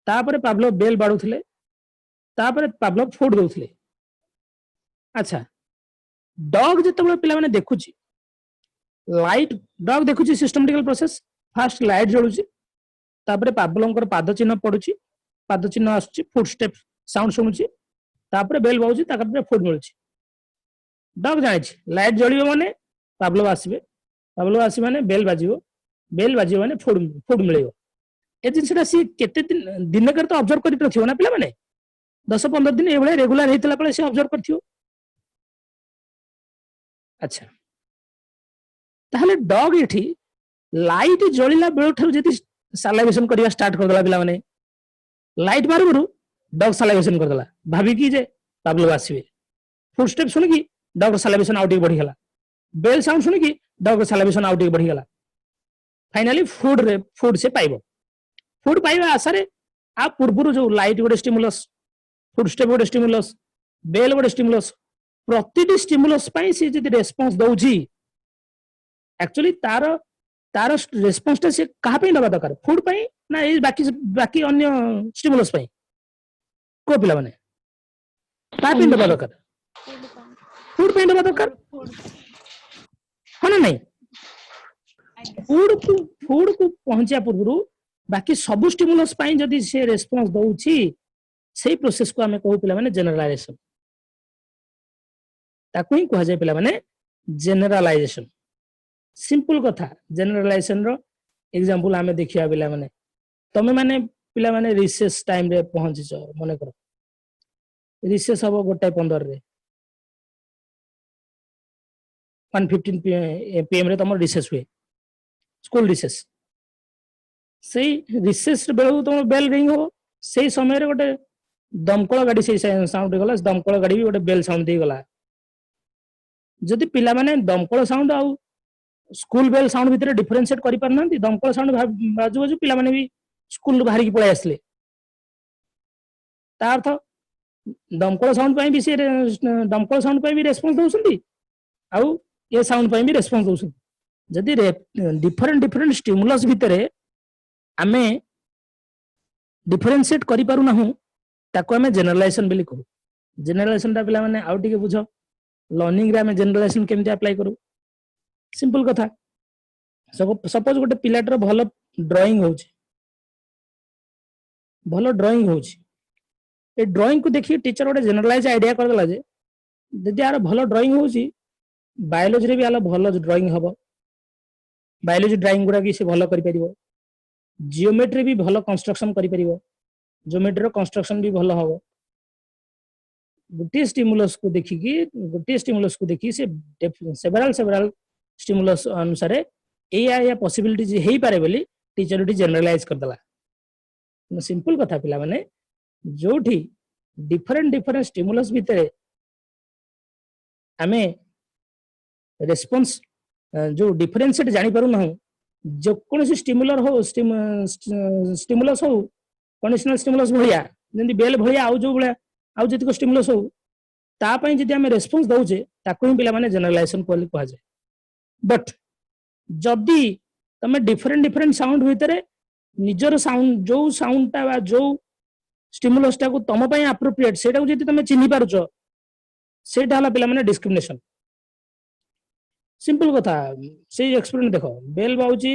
तापरे पाब्लव बेल बाडुथिले तापरे पाब्लव फूड दउथिले अच्छा डॉग जिते पिला माने देखुची लाइट डॉग देखुची सिस्टमैटिकल प्रोसेस फास्ट लाइट जळुची तापरे पावलोंकर पाद चिन्ह पडुची पाद चिन्ह आसुची फुट स्टेप साउंड शुणुची तापरे bell बाउची Thackeray food मिलुची dog जानिछि light जळियो माने पावलो आसीबे माने बेल बाजियो माने फुड मिलियो ए जिनसटा सी केते दिन कर तो ऑब्जर्व करि नथियो ना पिला माने 10-15 दिन एभळे रेगुलर हेतला पळे से ऑब्जर्व करथियो अच्छा ताहले डॉग एठी लाइट जळिला बेळ ठारु जति सालाइवेशन करिया स्टार्ट कर दला पिला माने लाइट मारबरु डॉग सालाइवेशन कर दला भाबी की जे पावलो आसीबे फुट स्टेप सुन की डॉग सालाइवेशन आउट बढ़ी गला बेल साउंड सुन की डॉग सालाइवेशन आउट बढ़ी गला फाइनली फूड से पाइबो फूड पाइबा आशा रे आ पूर्वरु जो लाइट गोटे स्टिमुलस फुट स्टेप गोटे स्टिमुलस बेल गोटे स्टिमुलस प्रतिटी स्टिमुलस पाई से जदी रेस्पॉन्स दउची एक्चुअली तार तार रेस्पॉन्स ता से कहा पे दबा दरकार फूड पाई ना ए बाकी अन्य स्टिमुलस पाई को पिला माने का पे दबा दरकार फूड पे दबा दरकार हाँ ना नहीं फूड को पहुंचा पूर्व बाकी सब स्टिमुलस पाई जदी से रेस्पॉन्स दउची सेही प्रोसेस को हमें कहू पिला माने जनरलाइजेशन ताकू ही कहा जाय पिला माने जनरलाइजेशन सिंपल कथा जनरलाइजेशन रो एग्जांपल हमें देखिया पिला माने तमे माने पिला माने रिसेस टाइम रे पहुंची छ मने करो रिसेस हबो 1:15 रे 1:15 PM रे तमर रिसेस हुए स्कूल रिसेस से रिसेस बेलू तुम बेल रिंग हो से समय रे गोटे दमकल गाड़ी से साउंड गला दमकल गाड़ी भी गोटे बेल साउंड दे गला जदि पिला माने दमकल साउंड आउ स्कूल बेल साउंड भितर डिफरेंशिएट करि पार नांती दमकल साउंड बाजू बाजू पिला माने भी स्कूल बाहर की पळै आसले ता अर्थ दमकल साउंड पई भी से दमकल साउंड पई भी रेस्पॉन्स दउसंती आउ ये साउंड पई भी रेस्पॉन्स दउसंती जदि डिफरेंट स्टिमुलस भितर आमे डिफरेंशिएट करि पारु नाहु ताको आमे जनरलाइजेशन बेली करू जनरलाइजेशन ता पिला माने आउ टिके बुझो लर्निंग रे आमे जनरलाइजेशन केमते अप्लाई करू सिंपल कथा सपोज गोटे पिलाटर भलो ड्राइंग होची ए ड्राइंग को देखि टीचर गोटे जनरलाइज आइडिया कर देला जे जदि यार भलो ड्राइंग होची बायोलॉजी रे भी आलो भलो ड्राइंग हबो बायोलॉजी ड्राइंग गुडा की से भलो करि परिबो जियोमेट्री भी भलो कंस्ट्रक्शन करि परिबो जियोमेट्री रो कंस्ट्रक्शन भी भलो हबो गोटे स्टिमुलस को देखि से सेवरल स्टिमुलस अनुसार या पॉसिबिलिटी हेई पारे बोली टीचर जनरलाइज कर दला सिंपल कथा पिला माने जोठी डिफरेंट स्टिमुलस भितर आमे रेस्पॉन्स जो डिफरेंशिएट जानी पारु ना जो कौन स्टिमुलर हो स्टिमुलस हो कंडीशनल स्टिमुलस भलिया जंदी बेल भलिया आउ जो भलिया आउ जति स्टिमुलस हो ता पई जदि हमें रेस्पॉन्स दउचे ताको ही पिला माने जनरलाइजेशन कोली कहा जाय बट जदि तमे डिफरेंट साउंड भितर निजर साउंड जो साउंड ता जो स्टिमुलस टा को तम पई एप्रोप्रिएट सेटा को जदि तमे चिन्हि पारुचो सेटा हला पिला माने डिस्क्रिमिनेशन सिंपल कथा से एक्सपेरिमेंट देखो बेल बाउची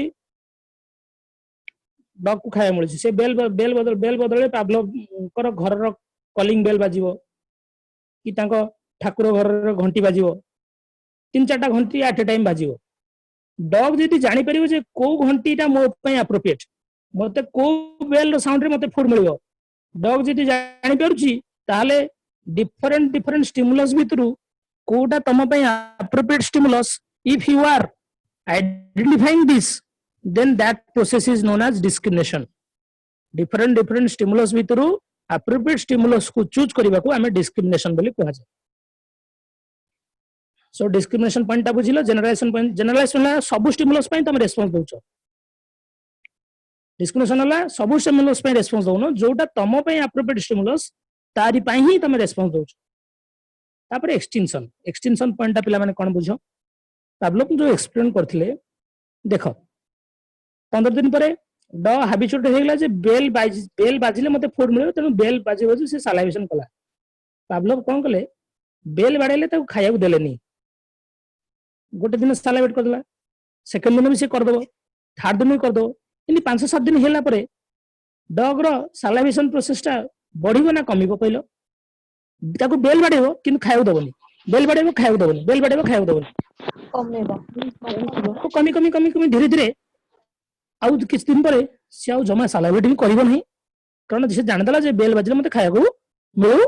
डॉग को खाया मिलुची से बेल बदले पावलोव कर घर रो कॉलिंग बेल बाजिवो कि तांको ठाकुर घर रो घंटी बाजिवो 3-4टा घंटी एट ए टाइम बाजिवो डॉग जदि जानि परिबो जे को घंटीटा मो पई एप्रोप्रिएट मते को बेल रो साउंड रे मते फूड मिलियो डॉग जदि जानि परुची ताले डिफरेंट स्टिमुलस भितरु कोटा तम पई appropriate stimulus if you are identifying this then that process is known as discrimination different stimulus भितरु appropriate stimulus को चूज करबा को हमें discrimination बोली कहा जाय सो डिस्क्रिमिनेशन पॉइंट ता बुझिलो जनरलाइजेशन सब स्टिमुलस पई तुम रेस्पॉन्स दोचो डिस्क्रिमिनेशन हला सब स्टिमुलस पई रेस्पॉन्स दोनो जोटा तम पई एप्रोप्रिएट स्टिमुलस तारी पई ही तुम रेस्पॉन्स दोचो तापर एक्सटेंशन पॉइंट ता पिला माने कोन बुझो पावलोव जो एक्सप्लेन करथिले देखो 15 दिन परे ड हैबिचुएट हो गेला जे बेल बाजिले मते फूड मिले तनो बेल बाजे से सालाइवेशन कला पावलोव कोन कले बेल बाडेले ताको खाया को देलेनी गोटे दिन सालावेट करदेला सेकेंड दिन भी से करदब थर्ड दिन भी करदब एमती 5-7 दिन होला परे डग रो सालावेशन प्रोसेसटा बढ़िबो ना कमिबो कहलो ताको बेल बाडेबो किंतु खाइबो दबनी बेल बाडेबो खाइबो दबनी बेल बाडेबो खाइबो दबनी कमेबो कमी कमी कमी कमी धीरे धीरे आउ किछ दिन परे से आउ जमा सालावेट भी करिबो नहीं कारण से जानदेला जे बेल बाजले मते खाइबो मिलु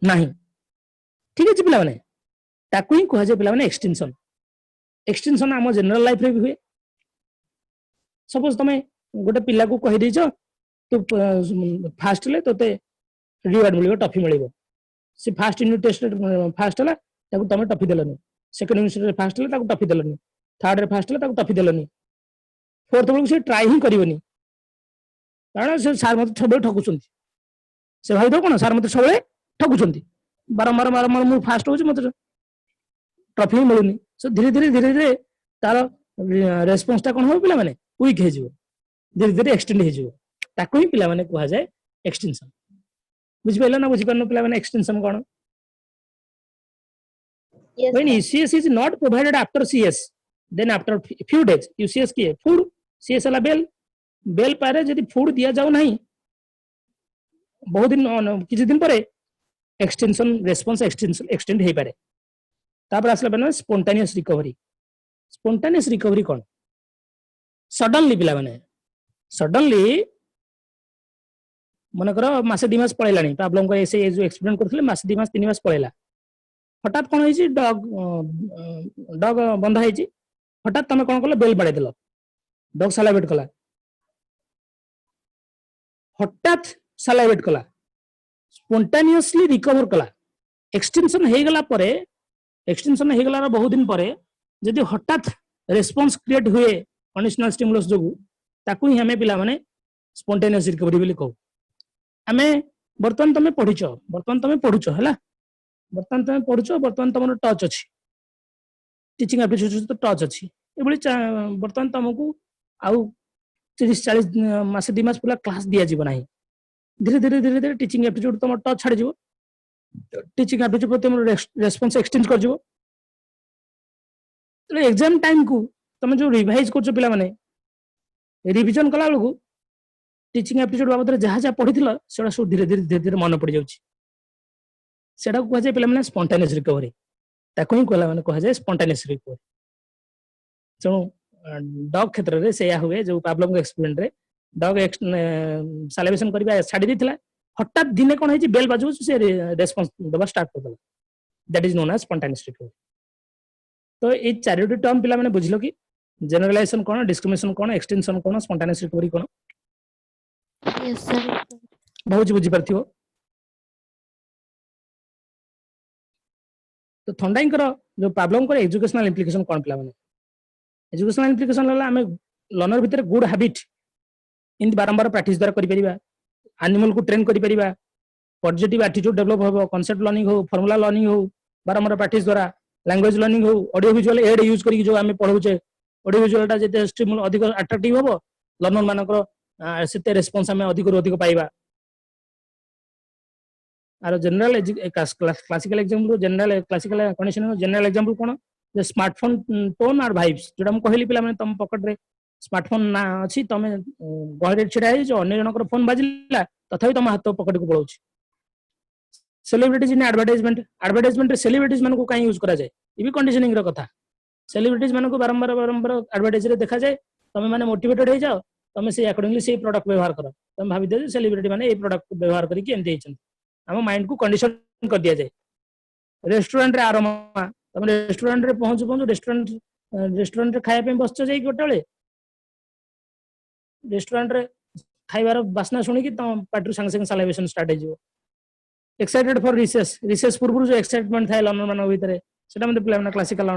नहीं ठीक है पिला माने ताकू ही कहा जाए पिला माने एक्सटेंशन एक्सटेंशन आम जनरल लाइफ रे भी हुए सपोज तमे गोटे पिला को कहि देछ तू फास्ट ले तोते रिवार्ड मिलिबो टॉफी मिलिबो से फास्ट यूनिट टेस्ट फास्ट हला ताकू तमे टॉफी देलनी सेकंड यूनिट रे फास्ट हला ताकू टॉफी देलनी थर्ड रे फास्ट हला ताकू टॉफी देलनी फोर्थ बेलू से ट्राई ही करिवनी कारण से सार मते सब ठकुचंती से भाई दो कोन सार मते सब ठकुचंती बारंबार बारंबार मु फास्ट होची मते ट्रॉफी मिलुनी सो धीरे धीरे तार रेस्पॉन्स ता कोन हो पिला माने वीक हे जिवो धीरे धीरे एक्सटेंड हे जिवो ताको ही पिला माने कहा जाए एक्सटेंशन बुझ पाइला ना बुझ पानो पिला माने extension cone yes when ECS is not provided after CS then after few days UCS की फूड CS वाला बेल पारे यदि फूड दिया जाऊ नहीं बहुत दिन किछि दिन परे एक्सटेंशन रेस्पॉन्स एक्सटेंशन एक्सटेंड हे पारे तापर आसला बने स्पोंटेनियस रिकवरी कोन सडनली पिला माने सडनली मन कर मासे 2 मास पळैलानी प्रॉब्लम को ऐसे जो एक्सप्लेन करथले मासे 2 मास 3 मास पळैला हठात कोन होई डग बंधा होई हठात तमे कोन कल बेल बाडे देलो डग सालावेट कला हठात सालावेट कला स्पोंटेनियसली रिकवर कला एक्सटेंशन हे गला परे एक्सटेंशन हे गला बहुत दिन परे यदि हठात रेस्पॉन्स क्रिएट हुए कंडीशनल स्टिमुलस जोगु ताकू ही हमें पिला माने स्पोंटेनियस रिकवरी बोली कहू हमें बर्तमान तमे पढुछ हला बर्तमान तमे पढुछ बर्तमान तमरो टच अछि टीचिंग एप्लीकेशन तो टच अछि एबोली बर्तमान तमको आउ 30-40 मासे 2 मास पूरा क्लास दिया जीव नाही धीरे धीरे टीचिंग एप्टीट्यूड तम टच छाड़ जीव टीचिंग एप्टीट्यूड पर तम रेस्पॉन्स एक्सटेंड कर जीव तो एग्जाम टाइम को तुम जो रिवाइज करछ पिला माने रिवीजन कला बेलू टीचिंग एप्टीट्यूड बाबद जहाँ जहाँ पढ़ी से सब धीरे धीरे मन पड़ जाऊँ से कह जाए पे स्पॉन्टेनियस रिकवरी ताको ही कहला माने कह जाए स्पॉन्टेनियस रिकवरी तेणु डग क्षेत्र में से हुए जो प्रॉब्लम एक्सपेरिमेंट रे डग सालिवेशन करबा छाड़ी देथिला हठात दिने कोन है बेल बाजू से रेस्पॉन्स दबा स्टार्ट कर देला that is known as spontaneous recovery तो ये चारोटी टर्म पिला माने बुझलो कि जनरलाइजेशन कोन डिस्क्रिमिनेशन कोन एक्सटेंशन कोन स्पॉन्टेनियस रिकवरी कोन yes sir बहुत बुझी परथियो तो थंडाई कर जो प्रॉब्लम कर एजुकेशनल इंप्लिकेशन कोन पिला माने एजुकेशनल इंप्लिकेशन हला हमें लर्नर भीतर गुड हैबिट इन बारंबार प्रैक्टिस द्वारा करि परिबा एनिमल को ट्रेन करि परिबा पॉजिटिव एटीट्यूड डेवलप हो कांसेप्ट लर्निंग हो फार्मूला लर्निंग हो बारंबार प्रैक्टिस द्वारा लैंग्वेज लर्निंग हो ऑडियो विजुअल एड यूज करी जो हमें पढौचे ऑडियो विजुअलटा जेते स्टिमुल अधिक अट्रैक्टिव हो लर्नर मानकर सेते रेस्पॉन्स हमें अधिक रु अधिक पाइबा आरो general classical example general classical condition general example कोन जे स्मार्टफोन टोन और वाइब्स जोटा हम कहली पिला माने तम पॉकेट रे स्मार्टफोन ना अछि तमे गहरे छिडा है जो अन्य जनकर फोन बाजिला तथापि तम हाथ पॉकेट को पळौछि सेलिब्रिटीज इन एडवर्टाइजमेंट रे सेलिब्रिटीज मान को काई यूज करा जाय ई भी कंडीशनिंग रो कथा सेलिब्रिटीज मान को बारंबार एडवर्टाइज रे देखा जाय तमे माने मोटिवेटेड हो जाओ तमे से अकॉर्डिंगली से प्रोडक्ट व्यवहार करो तमे भाबी दे सेलिब्रिटी माने ए प्रोडक्ट व्यवहार करी कि एमते हिचन हम माइंड को कंडीशन कर दिया जाए रेस्टोरेंट रे आरमा तमे रेस्टोरेंट रे पहुंच रेस्टोरेंट रे खाया पे बसछ जाई गोटाळे रेस्टोरेंट रे खाइबार बासना सुनी कि तम पाटरू संग संग सालिवेशन स्टार्ट हो जिवो एक्साइटेड फॉर रिसेस पूर्व जो एक्साइटमेंट थाए लर्नर मान भीतर सेटा मते पिला माने क्लासिकल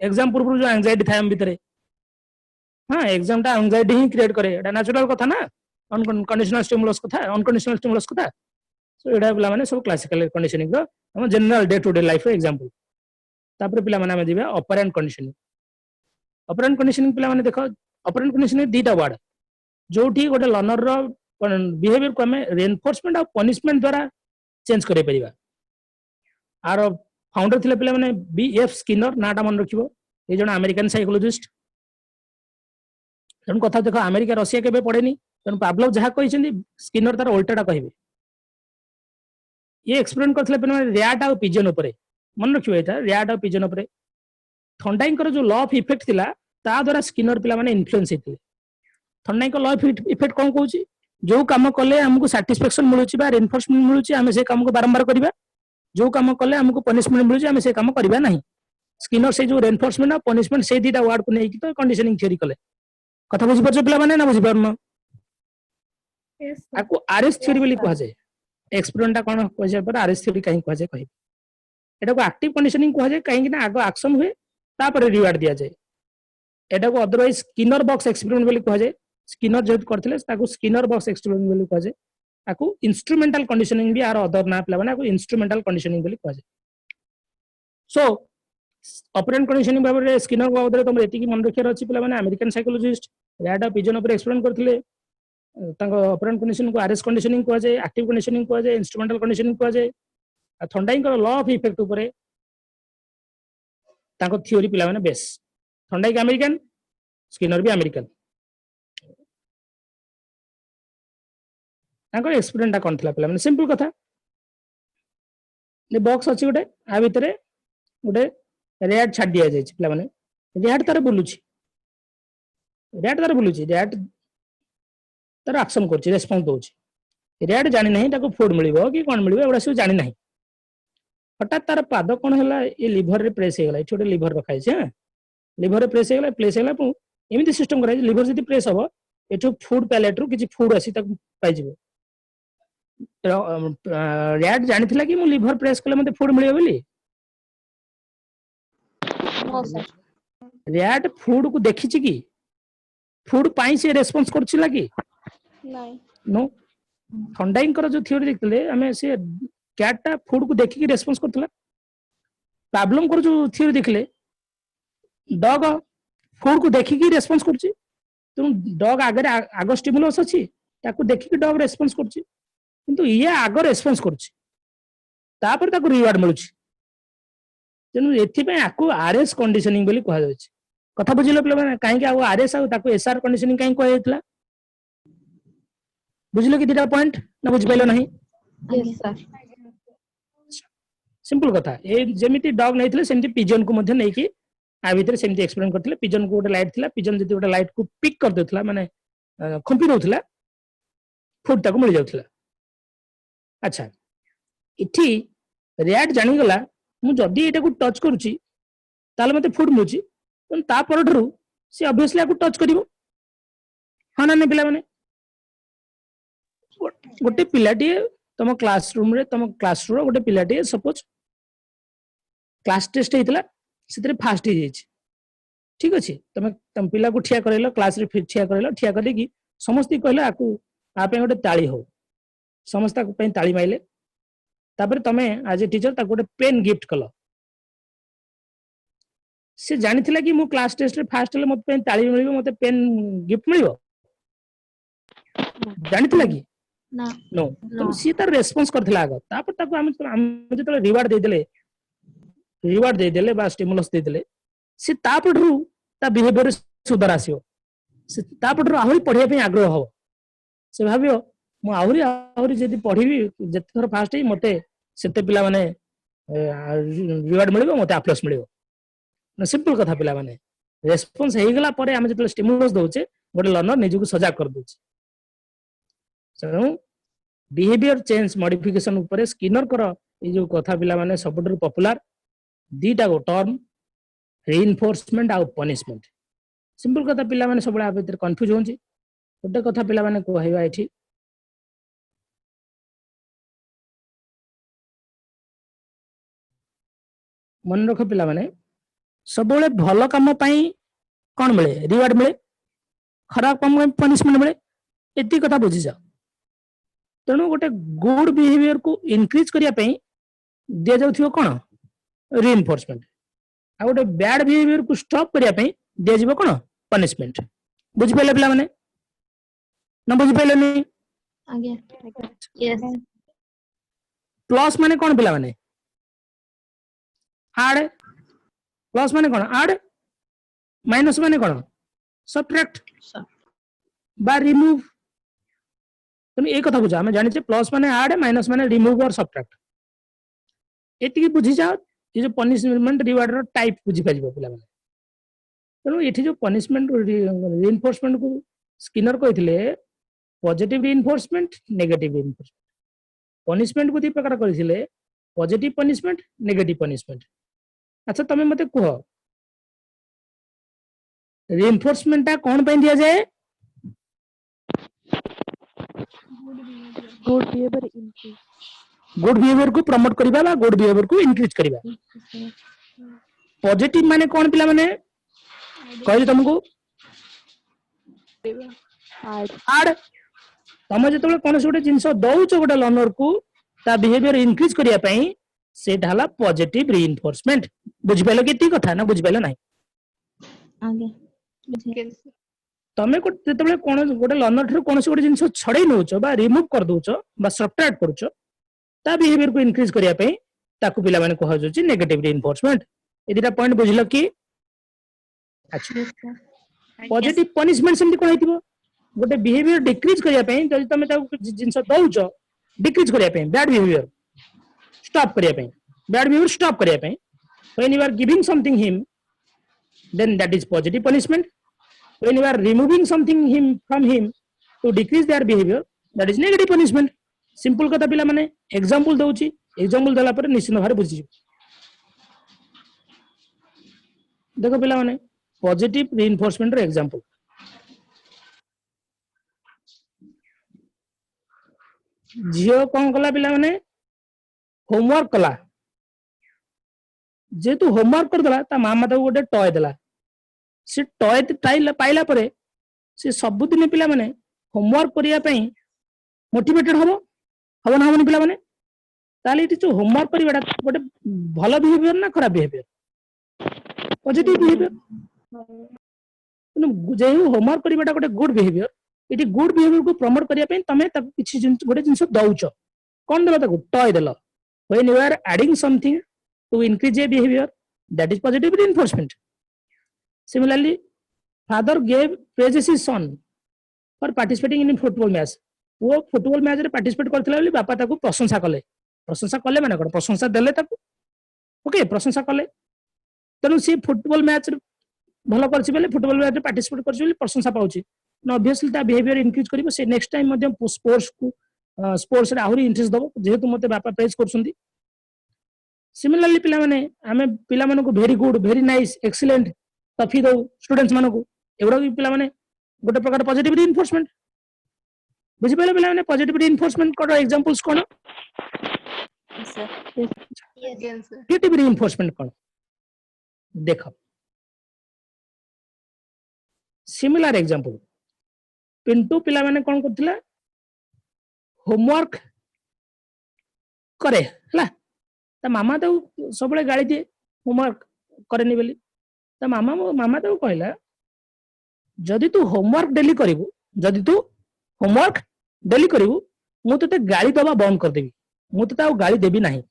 एग्जाम पूर्व जो एंजाइटी थाए हम भीतर हां एग्जाम टा एंजाइटी ही क्रिएट करे एटा नेचुरल कथा ना अनकंडीशनल स्टिमुलस कथा अनकंडीशनल स्टिमुलस कथा सो एटा पिला माने सब क्लासिकल कंडीशनिंग रो हम general day to day life रो एग्जांपल तापर पिला माने हम दिबे ऑपरेंट कंडीशनिंग पिला माने देखो ऑपरेंट कंडीशनिंग दीटा वर्ड जोठी गोटे लर्नर रो बिहेवियर को हमें रेनफोर्समेंट और पनिशमेंट द्वारा चेंज करे परिबा आरो फाउंडर थिले पिला माने बीएफ स्किनर नाटा मन रखिबो ये जन अमेरिकन साइकोलॉजिस्ट तेणु कथा देख अमेरिका रशिया केबे पड़ेनी तेणु पावलोव जहाँ कहते स्किनर तार उल्टाटा कहे ये एक्सप्लेन करथिले पे रैट आ पिजन उपरे मन रखियो एटा रैट आ पिजन उपरे थंडाइंकर जो लॉ ऑफ इफेक्ट थिला ता द्वारा स्किनर पिला माने इन्फ्लुएंस हेतिले थंडाइंकर लॉ ऑफ इफेक्ट कोन कहूची जो काम कले हमको सैटिस्फैक्शन मिलुची बा रेनफोर्समेंट मिलुची आमे से काम को बारंबार करिबा जो काम कले हमको पनिशमेंट मिलुची आमे से काम करिबा नहीं स्किनर से जो रेनफोर्समेंट और पनिशमेंट से दीटा वर्ड को नहीं कि तो कंडीशनिंग थ्योरी कले कथा बुझी परछ पिला माने ना बुझी परनो आको आरएस थ्योरी बोली कहा जाय एक्सपेरिमेंट कोन कह जाय पर आरएस थ्योरी काहे कहा जाय कहि एटा को एक्टिव कंडीशनिंग कहा जाय काहे कि ना आगो एक्शन हुए तापर रिवार्ड दिया जाय एटा को अदरवाइज स्किनर बॉक्स एक्सपेरिमेंट बोली कहा जाय स्किनर जेत करथिले ताको स्किनर बॉक्स एक्सपेरिमेंट बोली कहा जाय ताको इंस्ट्रूमेंटल कंडीशनिंग भी आर अदर ना पिला माने को इंस्ट्रूमेंटल कंडीशनिंग बोली कहा जाय सो ऑपरेंट कंडीशनिंग बाबरे स्किनर बाबरे तुम एति की मन रखियार अछि पिला माने American psychologist rat of pigeon ऊपर एक्सप्लेन करथिले ताको ऑपरेंट कंडीशन को आरएस कंडीशनिंग कहा जाय एक्टिव कंडीशनिंग कहा जाय इंस्ट्रूमेंटल कंडीशनिंग कहा जाय थंडाइंग लॉ ऑफ इफेक्ट ऊपर ताको थ्योरी पिला माने बेस थंडाइक अमेरिकन स्किनर भी अमेरिकन ताको एक्सपेरिमेंट कोन थिला पिला माने सिंपल कथा ये बॉक्स अछि गोटे आ भितरे गोटे रैट छाड़ दिया जाय पिला माने रैट तार बुलुची रैट तार एक्शन करछि रेस्पॉन्स दोछि रैट जानि नहीं ताको फूड मिलिबो कि कोन मिलिबो एबडा सब जानि नहीं हठात तार पाद कोन होला ये लिवर रे प्रेस हे गेला छोटे लिवर रखाइ छै लिवर रे प्रेस हे गेला पु एमिति सिस्टम कराइ लिवर जति प्रेस हबो एठो फूड पैलेट रू किछि फूड आसी ताको पाइ जिवो रैट जानिथिला कि मु लिवर प्रेस कले मते फूड मिलिबो बोली नो सर रैट फूड को देखिछि कि फूड पाई से रेस्पॉन्स करछिला कि नहीं नो थंडाइंग कर जो थ्योरी देखले हमें से कैट टा फूड को देखि कि रेस्पॉन्स करथला पावलोव कर जो थ्योरी देखले डॉग फूड को देखि कि रेस्पॉन्स करछि तो डॉग आगे आगो स्टिमुलस अछि ताको देखि कि डॉग रेस्पॉन्स करछि किंतु ये आगो रेस्पॉन्स करछि तापर ताको रिवार्ड मिलुछि तेनु एथि पे आको आरएस कंडीशनिंग बोली कहा जाय कथा बुझिलो पिला काहे कि आ आरएस आ ताको एसआर कंडीशनिंग काहे कहा जायतला बुझिलो कि दिटा पॉइंट ना बुझ पाइलो नहीं यस सर सिंपल कथा ए जेमिति डॉग नैथिले सेमिति पिजन को मध्ये नै कि आ भीतर सेमिति एक्सप्लेन करथिले पिजन को गोटे लाइट थिला पिजन जति गोटे लाइट को पिक कर देथला माने खंपी नथला फूड ताको मिल जाउथला अच्छा इठी रैट जानि गला मु जदी एटा को टच करूची ताले मते फूड मिलुची तन ता परठरू से ऑब्वियसली आको टच करिवो हां ना पिला माने गोटे पिलाटी तुम क्लासरूम रे तुम क्लासरूम गोटे पिलाटी सपोज क्लास टेस्ट हेतला सेतरे फास्ट हे जाइछ ठीक अछि तुम पिला को ठिया करैलो क्लास रे ठिया करैलो ठिया कर देकी समस्त कहले आकू आ पे गोटे ताली हो समस्त को पे ताली माइले तापर तमे आज ए टीचर ताको गोटे पेन गिफ्ट कलो से जानिथिला कि मु क्लास टेस्ट रे फास्ट ले मते ताली मिलिबो मते पेन गिफ्ट मिलिबो जानिथिला कि ना नो तो सी तार रेस्पॉन्स करथिला आगो तापर ताको हम जतले रिवार्ड दे देले बा स्टिमुलस दे देले से तापरु ता बिहेवियर सुधार आसियो से तापरु आहुरी पढिया पे आग्रह हो से भाबियो मु आहुरी जदी पढिबी जते थोर फास्ट ही मते सेते पिला माने रिवार्ड मिलिबो मते आ प्लस मिलिबो ना सिंपल कथा पिला माने रेस्पॉन्स हे गेला परे हम जतले स्टिमुलस दोचे गोटे लर्नर निजु को सजाग कर दोचे सो बिहेवियर चेंज मॉडिफिकेशन ऊपर स्किनर कर ये जो कथा पिला माने सबटर पॉपुलर दीटा गो टर्म रेइनफोर्समेंट आ पनिशमेंट सिंपल कथा पिला माने सबले आ भीतर कंफ्यूज होंची गोटे कथा पिला माने कहैबा एठी मन रख पिला माने सबले भलो काम पई कोन मिले रिवार्ड मिले खराब काम पई पनिशमेंट मिले एती कथा बुझी जा तेणु गोटे गुड बिहेवियर को इनक्रीज करिया पई दिया जाउथियो कोन रेइनफोर्समेंट आ गोटे बैड बिहेवियर को स्टॉप करिया पई दिया जिवो कोन पनिशमेंट बुझि पले पिला माने न बुझि पले नहीं आगे यस प्लस माने कोन पिला माने आड प्लस माने कोन आड माइनस माने कौन सब्ट्रैक्ट बा रिमूव तुम एक कथा बुझा आम जाने प्लस माने ऐड माइनस माने रिमूव और सब्ट्रैक्ट एति बुझी जाओ ये जो पनिशमेंट रिवार्ड रो टाइप बुझी पारिबो पिला माने तेणु ये जो पनिशमेंट रिइनफोर्समेंट को स्किनर कहते पॉजिटिव रिइनफोर्समेंट नेगेटिव रिइनफोर्समेंट पनिशमेंट को दी प्रकार करथिले पॉजिटिव पनिशमेंट नेगेटिव पनिशमेंट अच्छा तुम मते कह रिइनफोर्समेंट ता कोन पे दिया जाए good behaviour increase good behaviour को प्रमोट करिबा बा गुड बिहेवियर को इंक्रीज करिबा पॉजिटिव माने कोन पिला माने कहले तुमको आड तुम जो कौन गोटे जिनस दौच गोटे लर्नर को ता बिहेवियर इंक्रीज करिया पई सेटा हला पॉजिटिव रिइनफोर्समेंट बुझिपालो केती कथा ना बुझिपालो नाही आगे तमे को जेतबेले कोन गोटे लर्नर ठर कोन गोटे जिनस छडै नउचो बा रिमूव कर दोचो बा सब्ट्रैक्ट करचो ता बिहेवियर को इंक्रीज करिया पई ताकू पिला माने कह जोची नेगेटिव रिइनफोर्समेंट ए दिटा पॉइंट बुझिलो की अच्छा पॉजिटिव पनिशमेंट सेमती कोन हेतिबो गोटे बिहेवियर डिक्रीज करिया पई जदि तमे ताकू जिनस दउचो डिक्रीज करिया पई बैड बिहेवियर स्टॉप करिया पई बैड बिहेवियर स्टॉप करिया पई when you are giving something him then that is positive punishment when you are removing something from him to decrease their behavior that is negative punishment simple kata pila mane example dauchi example dala pare निश्चित भारे बुझी देखो पिला माने positive रिइनफोर्समेंट रो example झियो कौन कला पिला माने होमवर्क कला जेतु होमवर्क कर दला ता मामा तो गोटे टॉय दला से टॉय पाइला परे से सबुदिन पिला माने होमवर्क करिया पई मोटिवेटेड हबो हबो ना हबो पिला माने ताले इति जो होमवर्क करिवाटा गोटे भलो बिहेवियर ना खराब बिहेवियर पॉजिटिव बिहेवियर जे होमवर्क करिवाटा गोटे गुड बिहेवियर इति गुड बिहेवियर को प्रमोट करिया पई तमे त किछि गोटे जिंस दउचो कोन देला ताको टॉय देला when you are adding something to increase a behavior that is positive reinforcement similarly father gave praises his son for participating in football match वो फुटबॉल मैच रे पार्टिसिपेट करथिला बोली बापा ताको प्रशंसा कले माने कोन प्रशंसा देले ताको ओके प्रशंसा कले तनु से फुटबॉल मैच भलो करछि बेले फुटबॉल मैच रे पार्टिसिपेट करछि बोली प्रशंसा पाउछि न ऑब्वियसली ता बिहेवियर इंक्रीज करिवो से नेक्स्ट टाइम मध्यम स्पोर्ट्स रे आहुरी इंटरेस्ट दबो जेहेतु मते बापा प्रेज करछुंदी सिमिलरली पिला माने आमे पिला मानको very good very nice excellent toffee दो स्टूडेंट्स मानको एवडा भी पिला माने गोटे प्रकार पॉजिटिव रिइनफोर्समेंट बुझि पाले पिला माने पॉजिटिव रिइनफोर्समेंट कोड एग्जांपल्स कोन सर नेगेटिव रिइनफोर्समेंट कोन देखो सिमिलर एग्जांपल पिंटू पिला माने कोन करथिला होमवर्क करे हला ता मामा तो सब गाड़ी दिए होमवर्क करेनी बोली ता मामा तो कहला जदि तू होमवर्क डेली करिवु जदि तू होमवर्क डेली करिवु मु तते गाड़ी दबा बंद कर देबी मु तते आ गाड़ी देबी नाही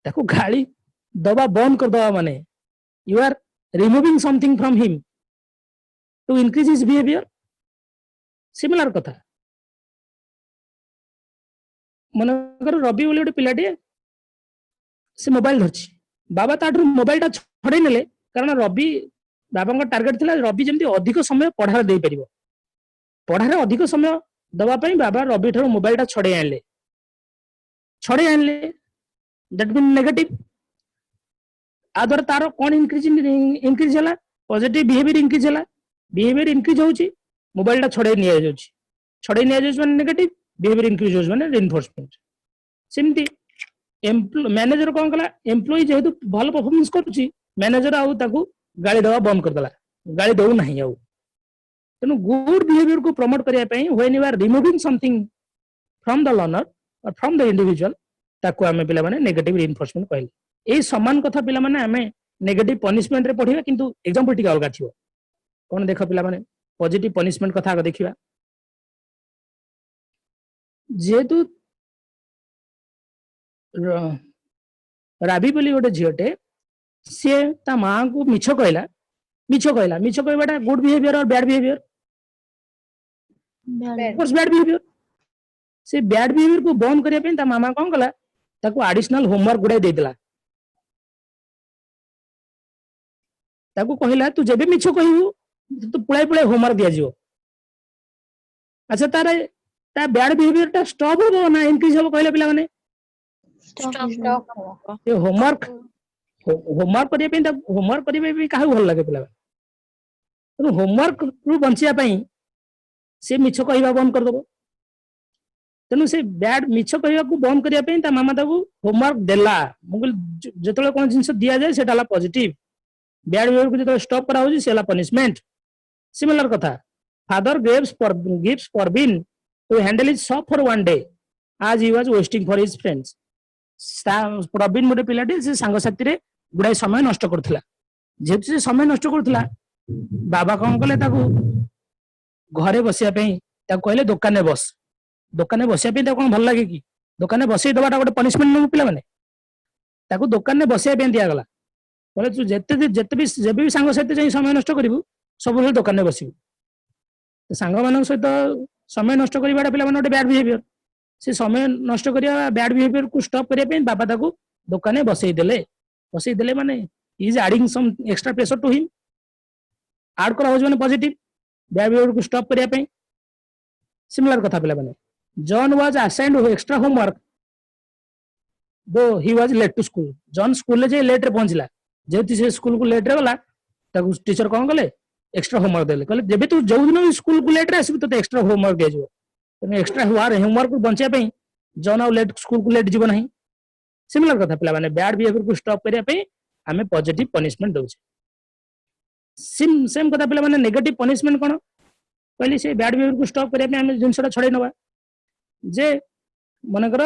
ताको गाड़ी दबा बंद कर दबा माने you are removing something from him to increase his behaviour similar कथा मन कर रवि बोली गोटे पिलाटे से मोबाइल धरछि बाबा ताठर मोबाइल टा छडे नेले कारण रवि बाबा टार्गेट थिला रवि जेमती अधिक समय पढ़ार दे परिबो पढ़ार अधिक समय दबा पई बाबा रवि ठर मोबाइल टा छडे आनले दैट मीन नेगेटिव आदर तार कोन इंक्रीज हला पॉजिटिव बिहेवियर इंक्रीज होउची मोबाइल टा छडे निया जाउची माने नेगेटिव बिहेवियर इंक्रीज होउची माने रिइनफोर्समेंट सिमती मैनेजर कौन कला एम्प्लॉई जेहेतु भल परफॉर्मेंस करुच्ची मैनेजर आउ ताकू गाड़ी दवा बंद करदेला गाड़ी दउ नाही आउ तेनु गुड बिहेवियर को प्रमोट करिया पई when you are removing something from the learner और फ्रॉम द इंडिविजुअल ताकू आमे पिला माने नेगेटिव रिइनफोर्समेंट कहले एई समान कथा पिला माने आमे नेगेटिव पनिशमेंट रे पढिबा किंतु एग्जांपल टिका अलगा थिबो कोन देखो पिला माने पॉजिटिव पनिशमेंट कथा आगे देखिबा जेहेतु राबी बोली गोटे झीटे सी ता माँ को मिछ कहला ମିଛ କହିଲା, ମିଛ କହିବାଟା ଗୁଡ ବିହେଭିयर और bad behaviour? Bad. Course bad behaviour. से बैड बिहेवियर को बंद करिया पे ता मामा कोन कला ताको एडिशनल होमवर्क गुडा देइतला। ताको कहिला तू जेबे मिछ कहिबू तो पुळाई पुळाई होमवर्क दिया जिवो। अच्छा तारे ता बैड बिहेवियर ता स्टॉप हो ना इंक्रीज हो कहले पिला माने Stop. ये होमवर्क होमवर्क करिया पे होमवर्क करिया पे काहे भल लागे पिला। तो होमवर्क रु बंचिया पई से मिछ कहिबा बंद कर दबो। तेणु से बैड मिछ कहवा को बंद करिया पे ता मामा ताको होमवर्क देला। मुगल जतले कोन जिंस दिया जाय सेटा ला पॉजिटिव, बैड बिहेवियर को जतले स्टॉप करा होजी सेला पनिशमेंट। सिमिलर कथा father gives Praveen to handle his shop for one day as he was wasting for his friends. Praveen मोटे पिलाटी से सांग साथी रे गुडाई समय नष्ट करथला। जेतु से समय नष्ट करथला बाबा कोन कले ताको घरे बसिया पे ताको कहले दुकान में बस। दुकान में बसिया पे ताको कोन भल लागे कि दुकान में बसई दबाटा गोटे पनिशमेंट न पिला माने ताको दुकान में बसिया पे दिया गला। बोले तू जेते भी जेबे भी सांग साथी जाई समय नष्ट करिवु सब बेले दुकान में बसिबु। सांग मानक सहित समय नष्ट करिवाटा पिला माने गोटे बैड बिहेवियर। से समय नष्ट करिया बैड बिहेवियर को स्टॉप करिया पे बाबा ताको दुकान में बसई देले माने is adding some extra pressure to him. Add करा हो माने पॉजिटिव बैड बिहेवियर को स्टॉप करिया पे। सिमिलर कथा पिला माने John was assigned extra homework though he was late to school. John school ले जे लेट रे पहुंचला जेति से स्कूल को लेट रे गला ताको टीचर कोन कले एक्स्ट्रा होमवर्क देले कहले जेबे तू जो दिन स्कूल को लेट रे आसी तो एक्स्ट्रा होमवर्क दे जो। तने एक्स्ट्रा होमवर्क को बंचिया पे जॉन आउ लेट स्कूल को लेट जीवन नहीं। सिमिलर कथा पिला माने बैड बिहेवियर को स्टॉप करिया पे हमें पॉजिटिव पनिशमेंट दोछे। सेम कथा पिला माने नेगेटिव पनिशमेंट कोन कहली से बैड बिहेवियर को स्टॉप करिया पे हमें जिनसटा छड़े नबा जे मन कर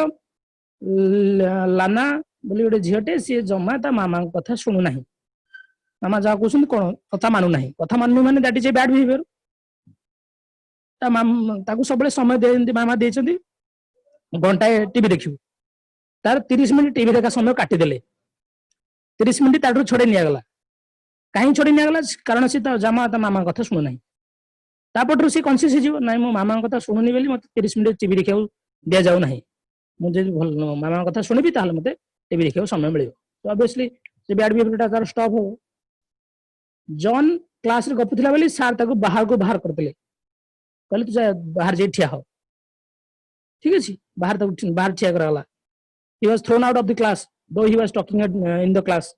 लाना बोली गोटे झीटे सी जमा ता मामा कथा शुणु ना मामा जहाँ कहते कौन कथा मानु ना कथा मानु माने that is a bad behaviour. ताकू सब समय दे मामा देछंती घंटाए टीवी देखिबू तार 30 मिनिट टीवी देखा समय काटिदेले 30 मिनिट ताठू छोड़े निगला। कहीं छोड़े निगला कारण सी जमा ता मामा कथा शुणु ना तापटू सी कनसीयस हो ना मो मामा कथा शुणुनी बोली मत 30 मिनिट टीवी देखा दि जाऊ ना मुझे मामा कथा शुणिबी ताहले मते टीवी देखा समय मिले तो ऑब्वियसली से बैड बिहेवियर तार स्टॉप हो। जॉन क्लास रे गपुथिला बोली सार ताको बाहर को बाहर करतले कहले तू बाहर जे ठिया हो ठीक अछि बाहर ठिया कराला। He was thrown out of the class though he was talking in the class.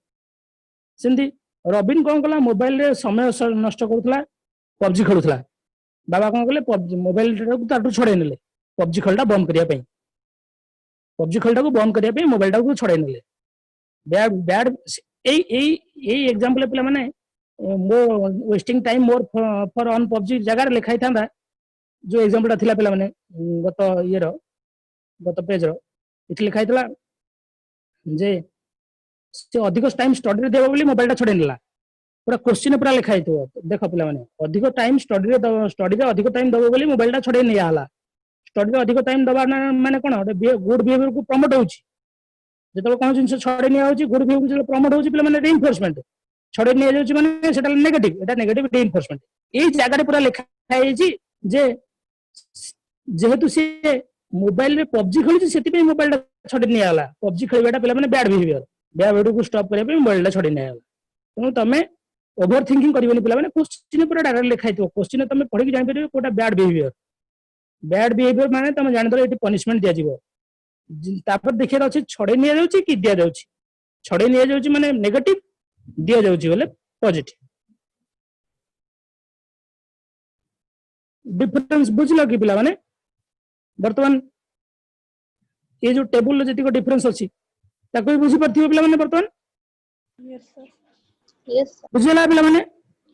सिंधी रॉबिन कोन कला मोबाइल रे समय नष्ट करथला पबजी खेलुथला बाबा कोन कले मोबाइल रे ताटू छोड़े नेले पबजी खेलटा बंद करिया पे पबजी खेलटा को बंद करिया पे मोबाइल टा को छोड़े नेले। बैड बैड ए एग्जांपल पिला माने मो wasting time more for on PUBG जगह लिखाई था जो एग्जांपल थिला पिला माने गत ईयर गत पेज रो इथि लिखाई थला जे से अधिक टाइम स्टडी रे देबो बोली मोबाइल टा छोड़े नेला पूरा क्वेश्चन पूरा लिखाई तो देखो पिला माने अधिक टाइम स्टडी रे अधिक टाइम देबो बोली मोबाइल टा छोड़े निया हला। स्टडी रे अधिक टाइम दबा माने कोन गुड बिहेवियर को प्रमोट होउची जेतबे कोन जिंस छोड़े निया होउची गुड बिहेवियर जो प्रमोट होउची पिला माने रीइंफोर्समेंट छोड़े निया जाउची माने सेटा नेगेटिव एटा नेगेटिव रीइंफोर्समेंट। एई जागा रे पूरा लिखा हैची जे जेहेतु से मोबाइल रे पबजी खेलुची सेति पे मोबाइल टा छोड़े निया हला पबजी खेलबाटा पिला माने बैड बिहेवियर को स्टॉप करे पे मोबाइल टा छोड़े निया हला। तनो तमे ओवर थिंकिंग करिवनी पिला माने क्वेश्चन पूरा डायरेक्ट लिखाई तो क्वेश्चन तमे पढि के जानि परिबो कोटा बैड बिहेवियर माने तमे जानि दरो एटी पनिशमेंट दिया जिवो तापर देखिया अछि छड़े निया जाउची कि दिया जाउची छड़े निया जाउची माने नेगेटिव दिया जाउची बोले पॉजिटिव। डिफरेंस बुझलो कि पिला माने वर्तमान ये जो टेबल जति को डिफरेंस अछि ताको बुझी परथिबो पिला माने वर्तमान Yes sir. Yes sir. बुझला पिला माने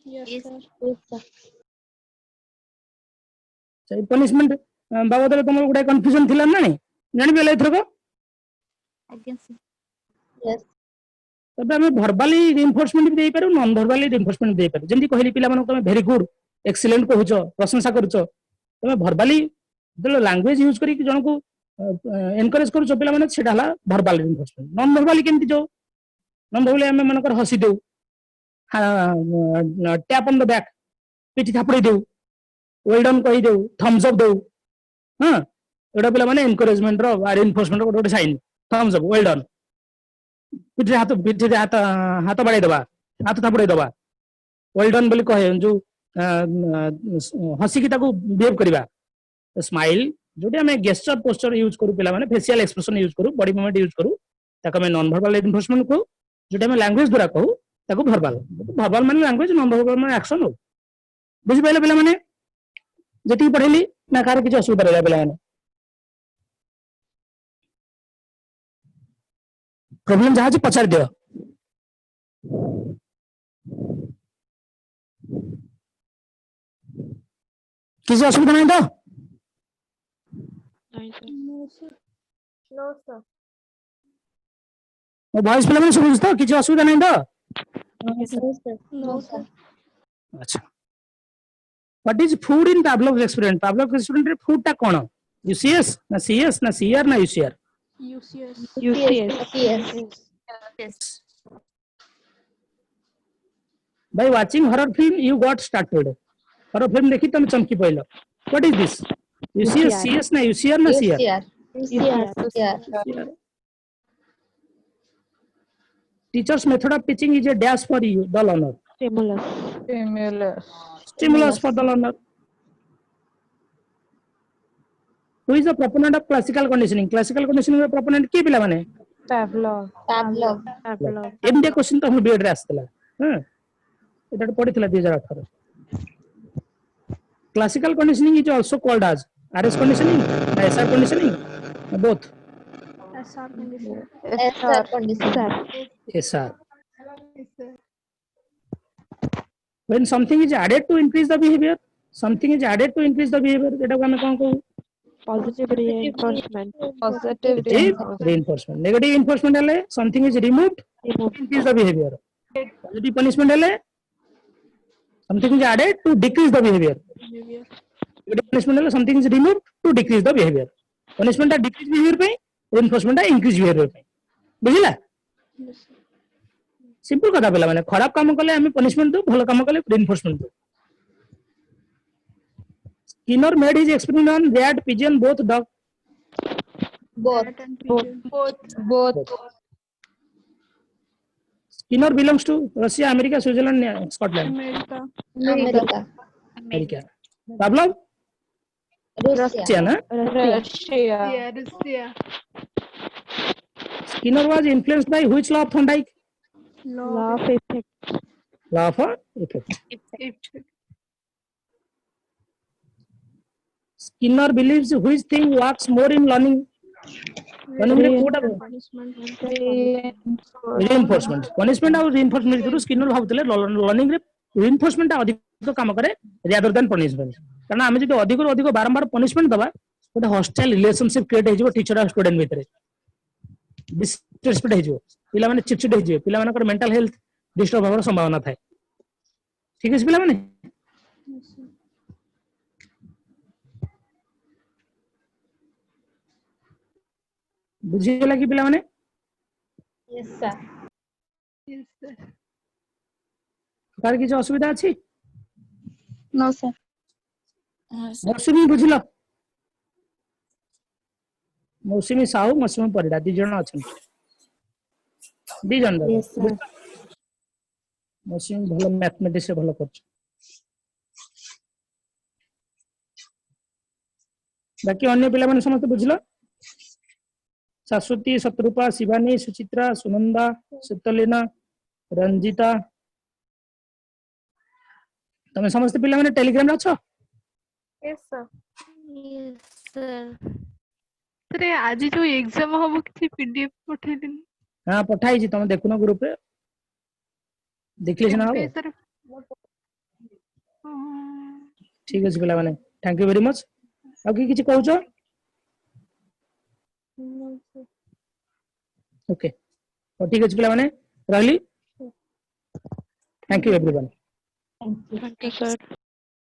Yes sir. Yes sir. सही पनिशमेंट बाबद रे तुम गुडा कंफ्यूजन थिला ना नहीं जानि बेले थरको Again sir. Yes. तबे हम वर्बली रिइंफोर्समेंट भी देई पारू नॉन वर्बली रिइंफोर्समेंट देई पारू जेंति कहली पिला माने तुम वेरी गुड एक्सीलेंट कहूचो प्रशंसा करूचो तुम वर्बली जो लैंग्वेज यूज करी जन को एनकरेज करूचो पिला माने सेटा हला वर्बल रिइंफोर्समेंट। नॉन वर्बली केमति जो नॉन वर्बली हम मानकर हसी देउ टैप ऑन द बैक पिठी थापड़ी देउ वेल डन कहि देउ थम्स अप देउ हां एटा पिला माने एनकरेजमेंट रो रिइंफोर्समेंट रो गोटे sign thumbs up well done पिठी हाथ हाथ बढ़ाई दबा हाथ थापड़ी दबा वेल डन बोली कहे जो हसी की ताको बिहेव करबा स्माइल जोटी हमें गेस्चर पोस्चर यूज करू पिला माने फेशियल एक्सप्रेशन यूज करू बॉडी मूवमेंट यूज करू ताको हमें नॉन वर्बल रिइंफोर्समेंट को जोटी हमें लैंग्वेज द्वारा कहू ताको वर्बल माने लैंग्वेज नॉन वर्बल माने एक्शन हो बुझि पाइले पिला माने जेटी पढ़ेली ना कार किछ असुविधा रहला पिला माने प्रॉब्लम जहाँ जी पचार दियो किसी असुविधा नहीं तो ମୋ ଭଏସ ପିଲାମାନେ ଶୁଭୁଛି ତ କିଛି ଅସୁବିଧା ନାହିଁ ତ ଆଚ୍ଛା what is food in Pavlov's experiment ରେ food ଟା କଣ UCS ନା CS ନା CR ନା UCR by watching horror film you got started horror film देखी तुम चमकी पइलो what is this UCS CS ना UCR ना CR teacher's method of teaching is a dash for you the learner stimulus for the learner who is the proponent of classical conditioning ର proponent କିଏ ପିଲା ମାନେ Pavlov ଏମିତି question ତ BEd ରେ ଆସିଥିଲା ହଁ ଏଟା ପଢିଥିଲା 2018 classical conditioning is also called as RS conditioning SR conditioning both SR when something is added to increase the behavior एटा को हमें कोन कहू positive reinforcement reinforcement negative reinforcement हेले something is removed to increase the behavior positive punishment हेले something is added to decrease the behavior negative punishment हेले something is removed to decrease the behavior punishment टा decrease behavior पे reinforcement टा increase behavior पे बुझिला simple कथा पिला माने खराब काम कले हमें punishment दो भलो काम कले reinforcement दो Skinner made his experiment on rat, pigeon, both dog. Both. Skinner belongs to Russia, America, Switzerland, Scotland. America. Pavlov? Russia, na? Russia. Skinner was influenced by which law of Thorndike? Law of effect. Law of effect. Skinner believes which thing works more in learning? Learning रे Kota reinforcement. Punishment और reinforcement करू Skinner भाबुतले learning रे reinforcement टा अधिक काम करे rather than punishment. कारण आमे जदि अधिक रो अधिक बारंबार punishment दबा गोटे hostile relationship create हेजिवो टीचर और स्टूडेंट भितरे disrespect हेजिवो पिला माने चिड़चिड़ हेजिवो पिला मानकर मेंटल हेल्थ डिस्टर्ब होबार संभावना थाए ठीक है पिला माने बुझिला कि पिला माने यस सर कार किछ असुविधा अछि नो सर मौसुमी बुझिला मौसुमी साहू मौसुमी परिडा दी जण अछन दी जण यस सर मौसुमी भलो मैथमेटिक्स भलो करछ बाकी अन्य पिला माने समस्त बुझिला शाश्वती शत्रुपा शिवानी सुचित्रा सुनंदा शीतलीना रंजिता तमे समस्त पिला माने टेलीग्राम रे अछो यस सर सर आज जो एग्जाम हबो किछि पीडीएफ पठै दिन हां पठाई छी तमे देखुनो ग्रुप रे देखले छना हो सर ठीक अछि पिला माने थैंक यू वेरी मच आ कि किछि कहउछो ओके ठीक अछि पिला माने रहली thank you everyone thank you sir